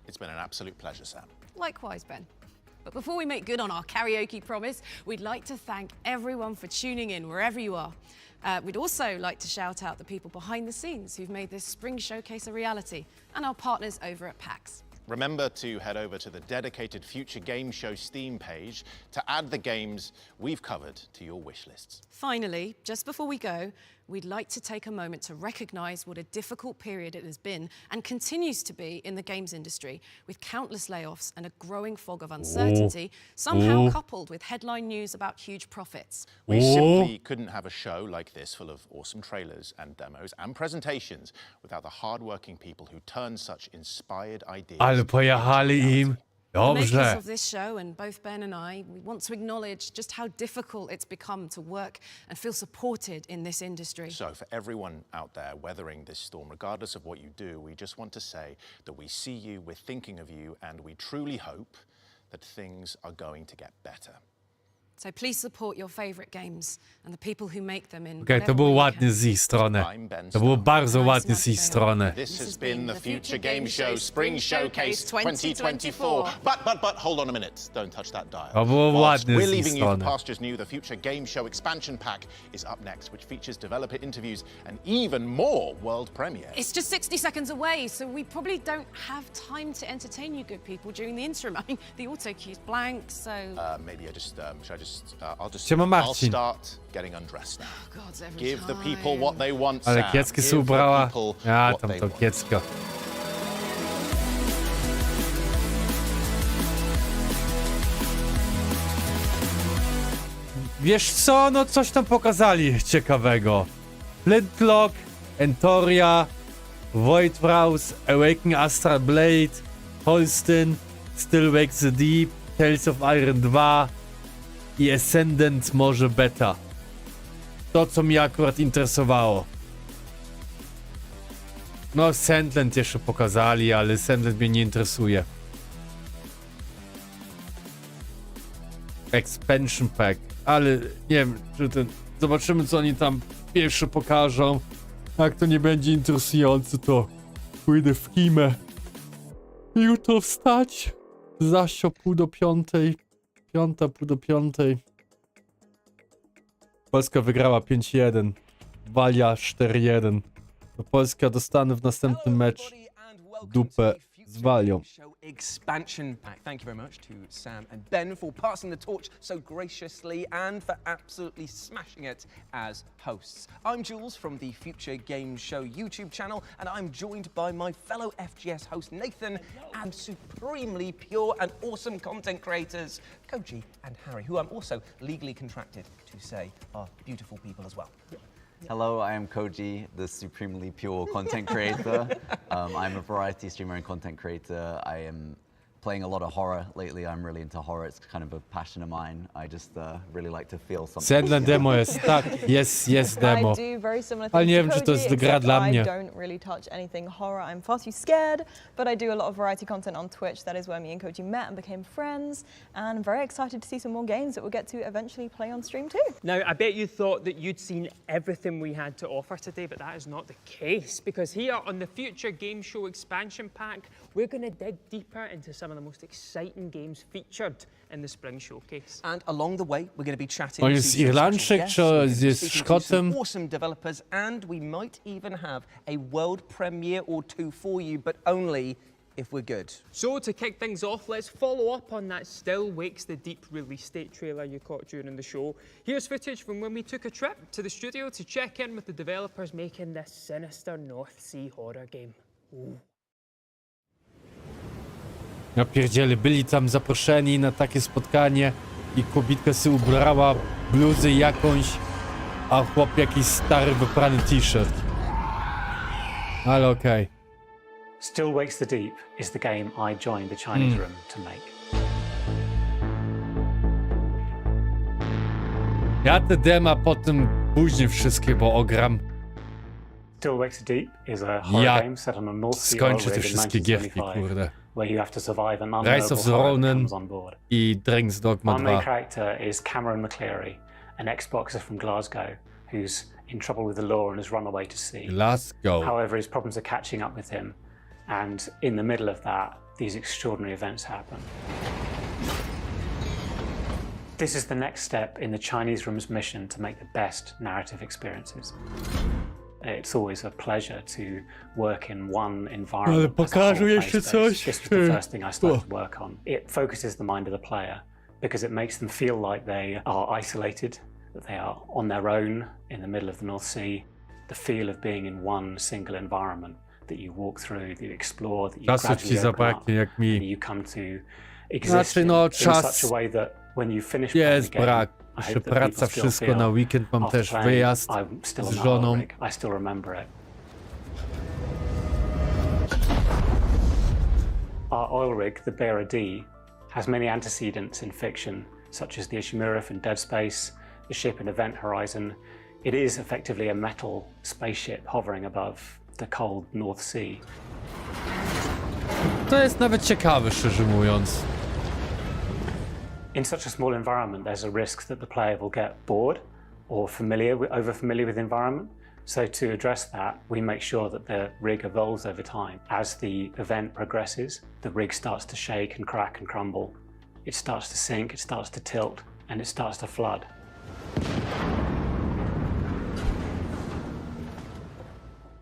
It's been an absolute pleasure, Sam. Likewise, Ben. But before we make good on our karaoke promise, we'd like to thank everyone for tuning in wherever you are. We'd also like to shout out the people behind the scenes who've made this spring showcase a reality, and our partners over at PAX. Remember to head over to the dedicated Future Game Show Steam page to add the games we've covered to your wish lists. Finally, just before we go, we'd like to take a moment to recognise what a difficult period it has been and continues to be in the games industry, with countless layoffs and a growing fog of uncertainty, somehow coupled with headline news about huge profits. We simply couldn't have a show like this full of awesome trailers and demos and presentations without the hard-working people who turn such inspired ideas. Ale pojechali im. The makers Dobrze. of this show, and both Ben and I, we want to acknowledge just how difficult it's become to work and feel supported in this industry. So for everyone out there weathering this storm, regardless of what you do, we just want to say that we see you, we're thinking of you, and we truly hope that things are going to get better. So please support your favorite games and the people who make them in Okej, to było ładnie z ich strony. To było bardzo ładnie z ich strony. This has been the Future Game Show Spring Showcase 2024. But hold on a minute. Don't touch that dial. To było Whilst ładnie we're z ich leaving you for strony. pastures new, the Future Game Show Expansion Pack is up next, which features developer interviews and even more world premieres. It's just 60 seconds away, so we probably don't have time to entertain you good people during the interim. I mean, the auto cue's blank, so... Maybe I just, should I just, Siema, I'll Marcin. start getting undressed now. God, every Give the time. people what they want, Ale Sam. kieckie Give się ubrała. the people Ja what tam they to want. kiecko. Wiesz co? No coś tam pokazali ciekawego. Flintlock, Entoria, Voidwraus, Awaken Astral Blade, Holstein, Still Wake the Deep, Tales of Iron 2 i Ascendant może beta. To co mnie akurat interesowało. No Sandland jeszcze pokazali, ale Sandland mnie nie interesuje. Expansion Pack, ale nie wiem, czy ten... Zobaczymy co oni tam pierwsze pokażą. Jak to nie będzie interesujące, to pójdę w kimę. Jutro wstać. Zaś o 4:30. Piąta, pół do piątej. Polska wygrała 5-1. Walia 4-1. To Polska dostanę w następnym mecz dupę z Walią. Expansion pack. Thank you very much to Sam and Ben for passing the torch so graciously and for absolutely smashing it as hosts. I'm Jules from the Future Game Show YouTube channel, and I'm joined by my fellow FGS host Nathan and supremely pure and awesome content creators Koji and Harry, who I'm also legally contracted to say are beautiful people as well. Hello, I am Koji, the supremely pure content creator. I'm a variety streamer and content creator. I am playing a lot of horror lately. I'm really into horror. It's kind of a passion of mine. I just really like to feel something. Sedne demo jest, tak, jest demo. I do very similar Ale nie things wiem, to czy to jest Koji, gra dla mnie. I don't really touch anything horror. I'm far too scared, but I do a lot of variety content on Twitch. That is where me and Koji met and became friends. And I'm very excited to see some more games that we'll get to eventually play on stream too. Now, I bet you thought that you'd seen everything we had to offer today, but that is not the case, because here on the Future Game Show expansion pack, we're going to dig deeper into some of the most exciting games featured in the Spring Showcase. And along the way, we're going to be chatting On to jest some Irlandczyk, special guests, czy jest speaking to some Szkotem? awesome developers, and we might even have a world premiere or two for you, but only if we're good. So to kick things off, let's follow up on that Still Wakes the Deep release date trailer you caught during the show. Here's footage from when we took a trip to the studio to check in with the developers making this sinister North Sea horror game. Ooh. Ja pierdzielę, byli tam zaproszeni na takie spotkanie i kobitka sobie ubrała bluzy jakąś, a chłop jakiś stary wyprany t-shirt. Ale okej. Still Wakes the Deep is the game I joined the Chinese room to make. Ja te dema potem później wszystkie, bo ogram. Still Wakes the Deep is a horror Ja game set on a North Sea skończę oil te rig in wszystkie gierki, 1975, kurde. where you have to survive an Rise of unknowable the horror that Ronin comes on board. i Dragon's Dogma Our main 2. character is Cameron McCleary, an ex-boxer from Glasgow who's in trouble with the law and has run away to sea. Glasgow. However, his problems are catching up with him, and in the middle of that, these extraordinary events happen. This is the next step in the Chinese room's mission to make the best narrative experiences. It's always a pleasure to work in one environment. Ale pokażę jeszcze coś. This was the first thing I started to work on. It focuses the mind of the player because it makes them feel like they are isolated, that they are on their own in the middle of the North Sea. The feel of being in one single environment that you walk through, that you explore, that you Czasu ci gradually open up, zabraknie jak and mi. you come to exist Znaczy no, in czas such a way that when you finish playing jest the game, brak. I Jeszcze hope that praca, people still wszystko feel, na weekend, mam after też playing, wyjazd I'm still z on that żoną. rig. I still remember it. Our oil rig, the Bearer D, has many antecedents in fiction, such as the Ishimura from Dead Space, the ship in Event Horizon. It is effectively a metal spaceship hovering above the cold North Sea. To jest nawet ciekawe, szczerze mówiąc. In such a small environment, there's a risk that the player will get bored or over familiar with the environment. So to address that, we make sure that the rig evolves over time. As the event progresses, the rig starts to shake and crack and crumble. It starts to sink, it starts to tilt, and it starts to flood.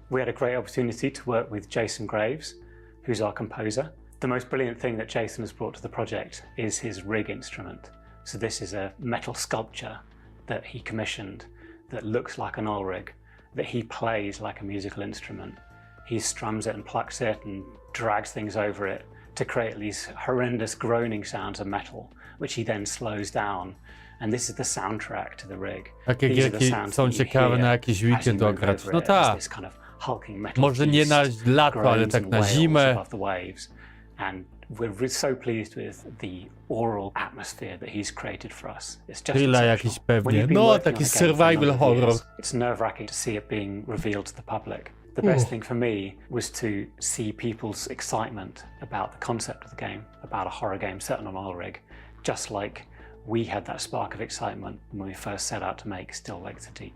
We had a great opportunity to work with Jason Graves, who's our composer. The most brilliant thing that Jason has brought to the project is his rig instrument. So this is a metal sculpture that he commissioned that looks like an oil rig, that he plays like a musical instrument. He strums it and plucks it and drags things over it to create these horrendous groaning sounds of metal, which he then slows down. And this is the soundtrack to the rig. Takie These are the gierki sounds są that you ciekawe hear na jakiś as you weekend move ograć. over No it, as tak. this kind of hulking metal Może nie na beast lato, ale groans tak and na wails zimę. above the waves. And we're so pleased with the oral atmosphere that he's created for us. It's just Tyle exceptional. jakiś When pewnie. you've been No, working taki on a game for a survival number of horror. years, it's nerve-wracking to see it being revealed to the public. The best thing for me was to see people's excitement about the concept of the game, about a horror game set on an oil rig, just like we had that spark of excitement when we first set out to make Still Wakes the Deep.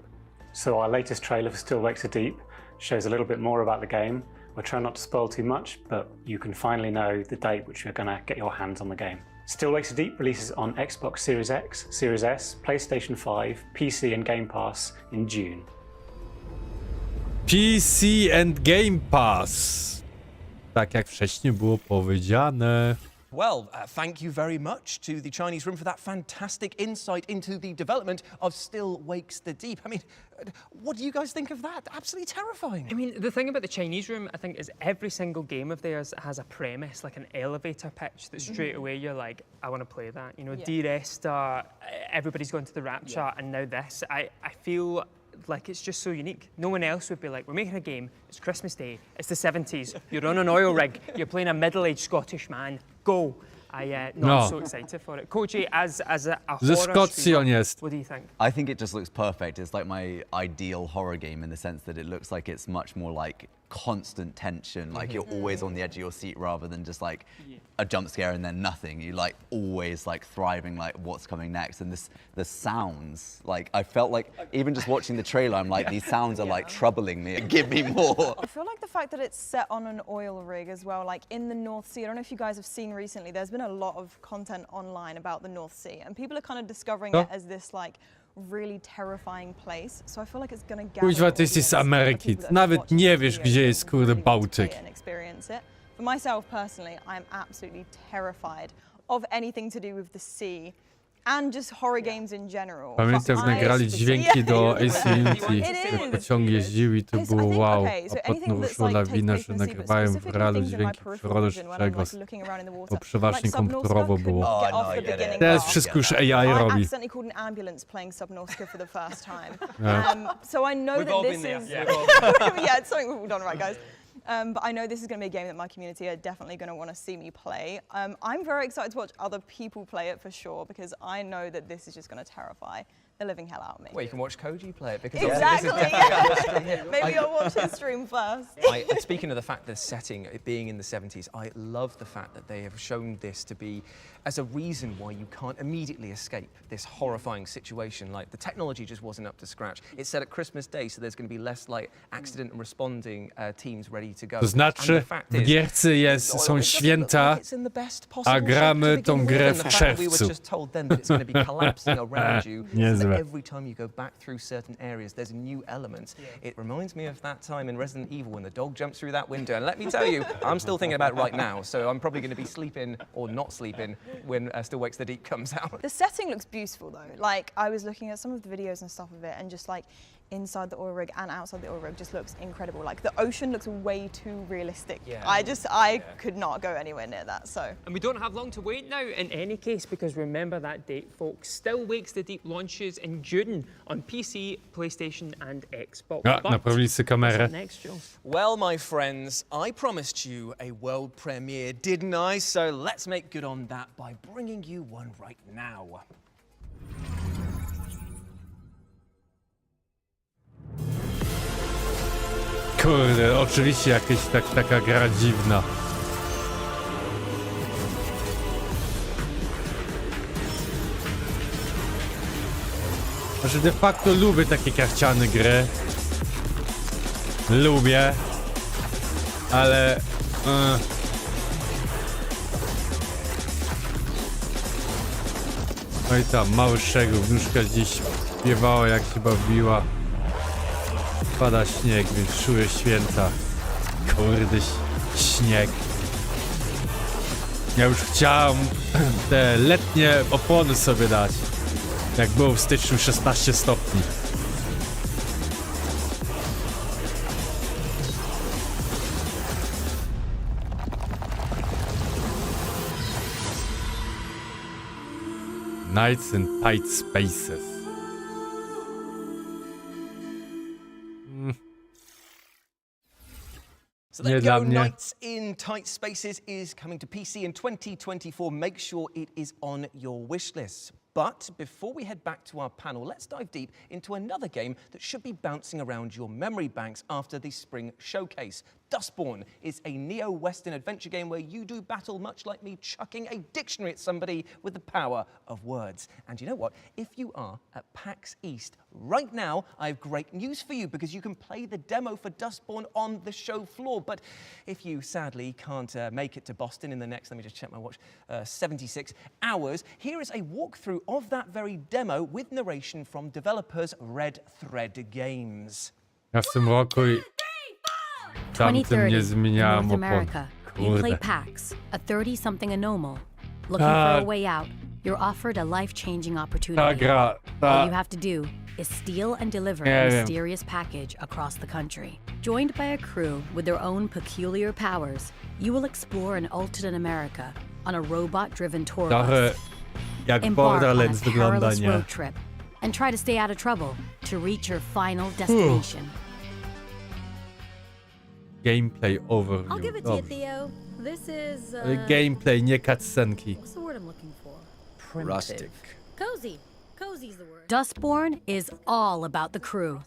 So our latest trailer for Still Wakes the Deep shows a little bit more about the game. We're trying not to spoil too much, but you can finally know the date which you're going to get your hands on the game. Still Wakes the Deep releases on Xbox Series X, Series S, PlayStation 5, PC and Game Pass in June. PC and Game Pass. Tak jak wcześniej było powiedziane. Well, thank you very much to the Chinese Room for that fantastic insight into the development of Still Wakes the Deep. I mean, what do you guys think of that? Absolutely terrifying. I mean, the thing about the Chinese Room, I think, is every single game of theirs has a premise, like an elevator pitch, that straight away you're like, I want to play that. You know, D-Resta, everybody's going to the Rapture, and now this. I feel like it's just so unique. No one else would be like, we're making a game, it's Christmas Day, it's the 70s, you're on an oil rig, you're playing a middle-aged Scottish man, go. I'm so excited for it. Koji, as a horror streamer, what do you think? I think it just looks perfect. It's like my ideal horror game in the sense that it looks like it's much more like constant tension, like you're always on the edge of your seat rather than just like a jump scare and then nothing. You like always like thriving, like what's coming next. And the sounds, like I felt like even just watching the trailer, I'm like, these sounds are like troubling me and give me more. I feel like the fact that it's set on an oil rig as well, like in the North Sea. I don't know if you guys have seen recently, there's been a lot of content online about the North Sea and people are kind of discovering it as this like really terrifying place. So I feel like it's gonna gather Kuźwa, ty jesteś z Ameryki. Nawet nie wiesz, gdzie jest kurde Bałtyk. For myself personally, I'm absolutely terrified of anything to do with the sea and just horror games in general. Pamiętam, jak nagrali dźwięki do ACNT. Pociągi jeździły i to było wow. A potem wyszła lawina, że nagrywają w realu dźwięki przyrody czegoś. Bo przeważnie komputerowo było. Teraz wszystko już AI robi. So I know that this is... Yeah, it's something we've all done right, guys. But I know this is going to be a game that my community are definitely going to want to see me play. I'm very excited to watch other people play it for sure, because I know that this is just going to terrify the living hell out of me. Well, you can watch Koji play it because exactly. this is definitely Maybe I'll watch his stream first. Speaking of the fact the setting, it being in the 70s, I love the fact that they have shown this to be as a reason why you can't immediately escape this horrifying situation. Like the technology just wasn't up to scratch. It's set at Christmas Day, so there's going to be less like accident and responding teams ready to go. To znaczy, w gierce są święta, a gramy tą grę w czerwcu. Niezłe. Every time you go back through certain areas, there's a new element. It reminds me of that time in Resident Evil when the dog jumps through that window. And let me tell you, I'm still thinking about it right now, so I'm probably going to be sleeping or not sleeping when Still Wakes the Deep comes out. The setting looks beautiful though. Like I was looking at some of the videos and stuff of it, and just like inside the oil rig and outside the oil rig just looks incredible. Like the ocean looks way too realistic. Yeah. I could not go anywhere near that, so. And we don't have long to wait now in any case, because remember that date, folks. Still Wakes the Deep launches in June on PC, PlayStation and Xbox. Naprawili sobie kamerę. Next, Jules. Well, my friends, I promised you a world premiere, didn't I? So let's make good on that by bringing you one right now. Kurde, oczywiście jakaś taka gra dziwna. Znaczy de facto lubię takie karciane gry. Lubię. Ale... No i tam, mały szczegół, wnuczka gdzieś śpiewała jak się bawiła. Pada śnieg, więc czuję święta. Kurde, śnieg. Ja już chciałem te letnie opony sobie dać. Jak było w styczniu 16 stopni. Nights in Tight Spaces. So there you go, Nights in Tight Spaces is coming to PC in 2024. Make sure it is on your wish list. But before we head back to our panel, let's dive deep into another game that should be bouncing around your memory banks after the spring showcase. Dustborn is a neo-Western adventure game where you do battle much like me chucking a dictionary at somebody with the power of words. And you know what? If you are at PAX East right now, I have great news for you because you can play the demo for Dustborn on the show floor. But if you sadly can't make it to Boston in the next, let me just check my watch, 76 hours, here is a walkthrough of that very demo with narration from developers Red Thread Games. Ja w tym roku i tamtym nie 2030, zmieniałem North opon. America. You play Kurde. PAX, a 30-something anomal. Looking for a way out, you're offered a life-changing Ta opportunity. gra, All you have to do is steal and deliver Nie a wiem. mysterious package across the country. Joined by a crew with their own peculiar powers, you will explore an alternate America on a robot-driven tour Trochę bus. jak Embark on a Borderlands wygląda, perilous nie? road trip and try to stay out of trouble to reach your final destination. Gameplay I'll overview. give it to you, Dobrze. Theo. This is Gameplay, nie cutscenki. what's the word I'm looking for? Rustic. Cozy. Cozy's the word. Dustborn is all about the crew.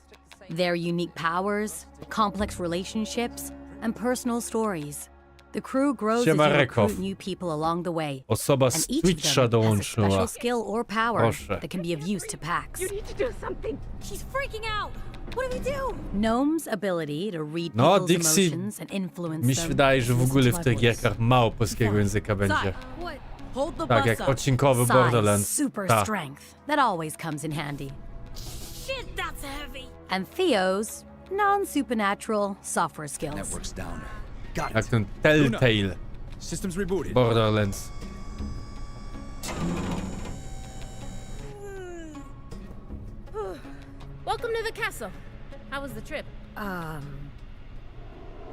Their unique powers, complex relationships, and personal stories. The crew grows as you Siema, recruit Rekow. new people along the way. Osoba and z each Twitcha of them has a dołączyła. special skill or power Proszę. that can be of use to PAX. You need to do something. She's freaking out. What do we do? Gnome's ability to read No, people's Dixie, emotions and influence mi się them wydaje, że w is ogóle w my tych voice. gierkach mało polskiego języka będzie. What? Hold the Tak bus jak up. odcinkowy Size, Borderlands. super Tak. strength. That always comes in handy. Shit, that's heavy. And Theo's non-supernatural software skills. Network's down. Got Jak ten Telltale Systems rebooted. Borderlands. Welcome to the castle. How was the trip?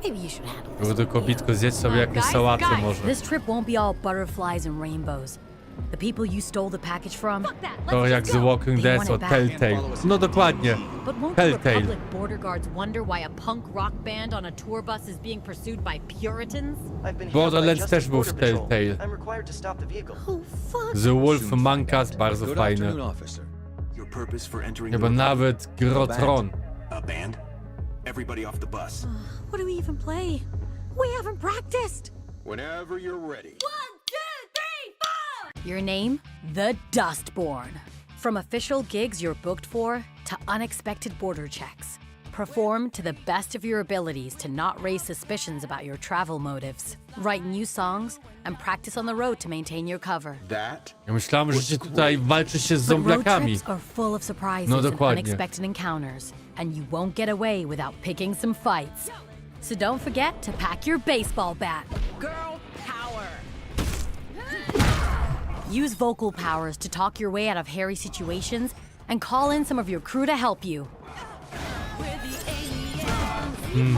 Maybe you should handle Żeby tylko bitko zjeść sobie jakieś sałaty może. This trip won't be all butterflies and rainbows. The people you stole the package from, To jak The Walking They Dead want o it back. Telltale. No dokładnie. But won't the Telltale. Republic border guards wonder why a punk rock band on a tour bus is being pursued by Puritans? Borderlands też był w Telltale. I'm required to stop the vehicle. Oh, fuck. The Wolf Mankas bardzo Good fajny. afternoon, officer. Your purpose for entering Chyba the nawet Grotron. A band? Everybody off the bus. What do we even play? We haven't practiced. Whenever you're ready. 1, 2, 3, 4. Your name? The Dustborn. From official gigs you're booked for to unexpected border checks. Perform to the best of your abilities to not raise suspicions about your travel motives. Write new songs and practice on the road to maintain your cover. That Ja myślałem, że się tutaj walczy się z But road zombiakami. trips are full of surprises No and dokładnie. unexpected encounters, and you won't get away without picking some fights. So don't forget to pack your baseball bat. Girl power. Use vocal powers to talk your way out of hairy situations and call in some of your crew to help you.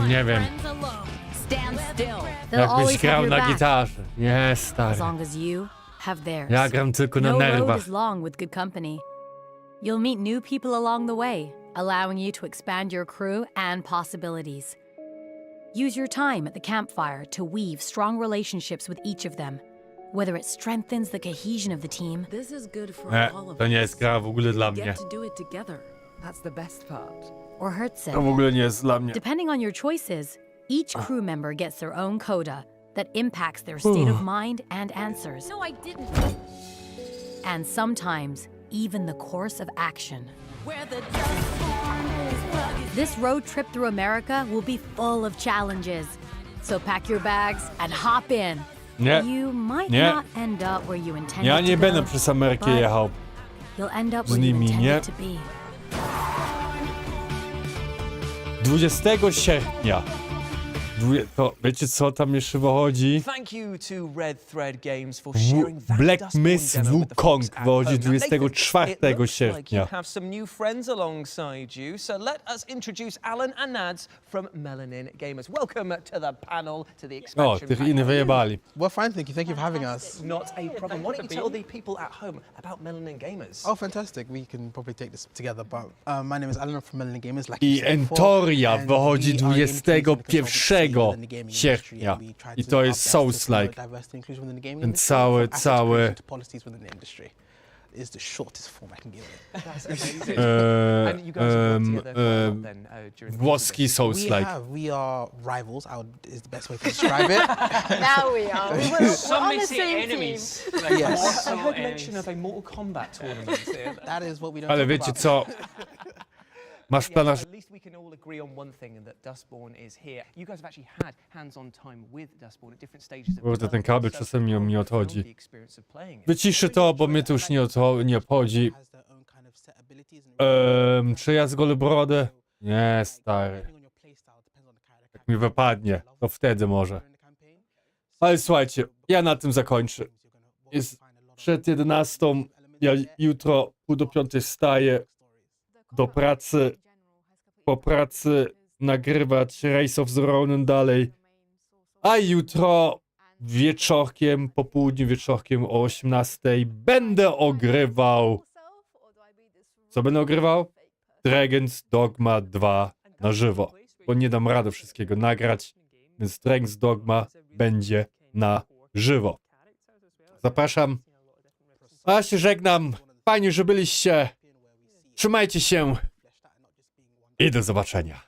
Nie wiem. Stand still. They'll Jakbyś always have grał your na back, gitarze. Nie, as stary. long as you have theirs. Ja gram tylko na No road nerwach. is long with good company. You'll meet new people along the way, allowing you to expand your crew and possibilities. Use your time at the campfire to weave strong relationships with each of them, whether it strengthens the cohesion of the team. This is good for all of To nie jest gra w ogóle dla us. mnie. Get to do it together. That's the best part. Or hurts it. To w ogóle nie jest dla mnie. Depending on your choices, each crew member gets their own coda that impacts their state of mind and answers, No, I didn't. and sometimes even the course of action. Where the Dustborn is. This road trip through America will be full of challenges. So pack your bags and hop in. Nie. You might Nie. not end up where you intended Ja nie to będę go, przez Amerykę but jechał. you'll end up z where you nimi, nie? intended to be. 20 sierpnia. To wiecie co tam jeszcze wychodzi? Thank you to Red Thread Games for sharing that Black Dustborn Myth demo with the Wukong folks at wychodzi home. Now, Nathan, 24 it looks like you sierpnia. have some new friends alongside you, so let us introduce Alan and Nads from Melanin Gamers. Welcome to the panel, to the O, expansion tych pack. innych wyjebali. Well, fine, thank you. Thank you for having us. Not a problem. Why don't you tell the people at home about Melanin Gamers? Oh, fantastic. We can probably take this together, but my name is Alan from Melanin Gamers. Like you I said before, Entoria and wychodzi we are a gaming community and 21 consultancy within the gaming industry, sierpnia. and we try I to to do our jest best to promote Souls-like. diversity and inclusion within the gaming Ten industry, cały, from asset creation cały... to policies within the industry. is the shortest form I can give it. That's amazing. And you guys have worked together quite a lot then during the Włoski Souls-like. We are rivals, is the best way to describe it. Now we are. Some on may the say same enemies. team. Like, Yes. I heard mention of a Mortal Kombat tournament here. That is what we don't Ale talk wiecie about. co? Masz plan At least we can all agree on one thing, and that Dustborn is here. You guys have actually had hands-on time with Dustborn at different stages of Kurde, ten kabel czasem mnie odchodzi. the experience of playing it. Wyciszę to, bo mnie to już nie obchodzi. Czy ja zgolę brodę? Nie, stary. Jak mi wypadnie, to wtedy może. Ale słuchajcie, ja na tym zakończę. Jest przed 11. Ja jutro 4:30 wstaję do pracy. Po pracy nagrywać Race of the Ronin dalej. A jutro wieczorkiem, po południu wieczorkiem o 18:00 będę ogrywał. Co będę ogrywał? Dragon's Dogma 2 na żywo. Bo nie dam rady wszystkiego nagrać, więc Dragon's Dogma będzie na żywo. Zapraszam. A ja się żegnam. Fajnie, że byliście. Trzymajcie się. I do zobaczenia.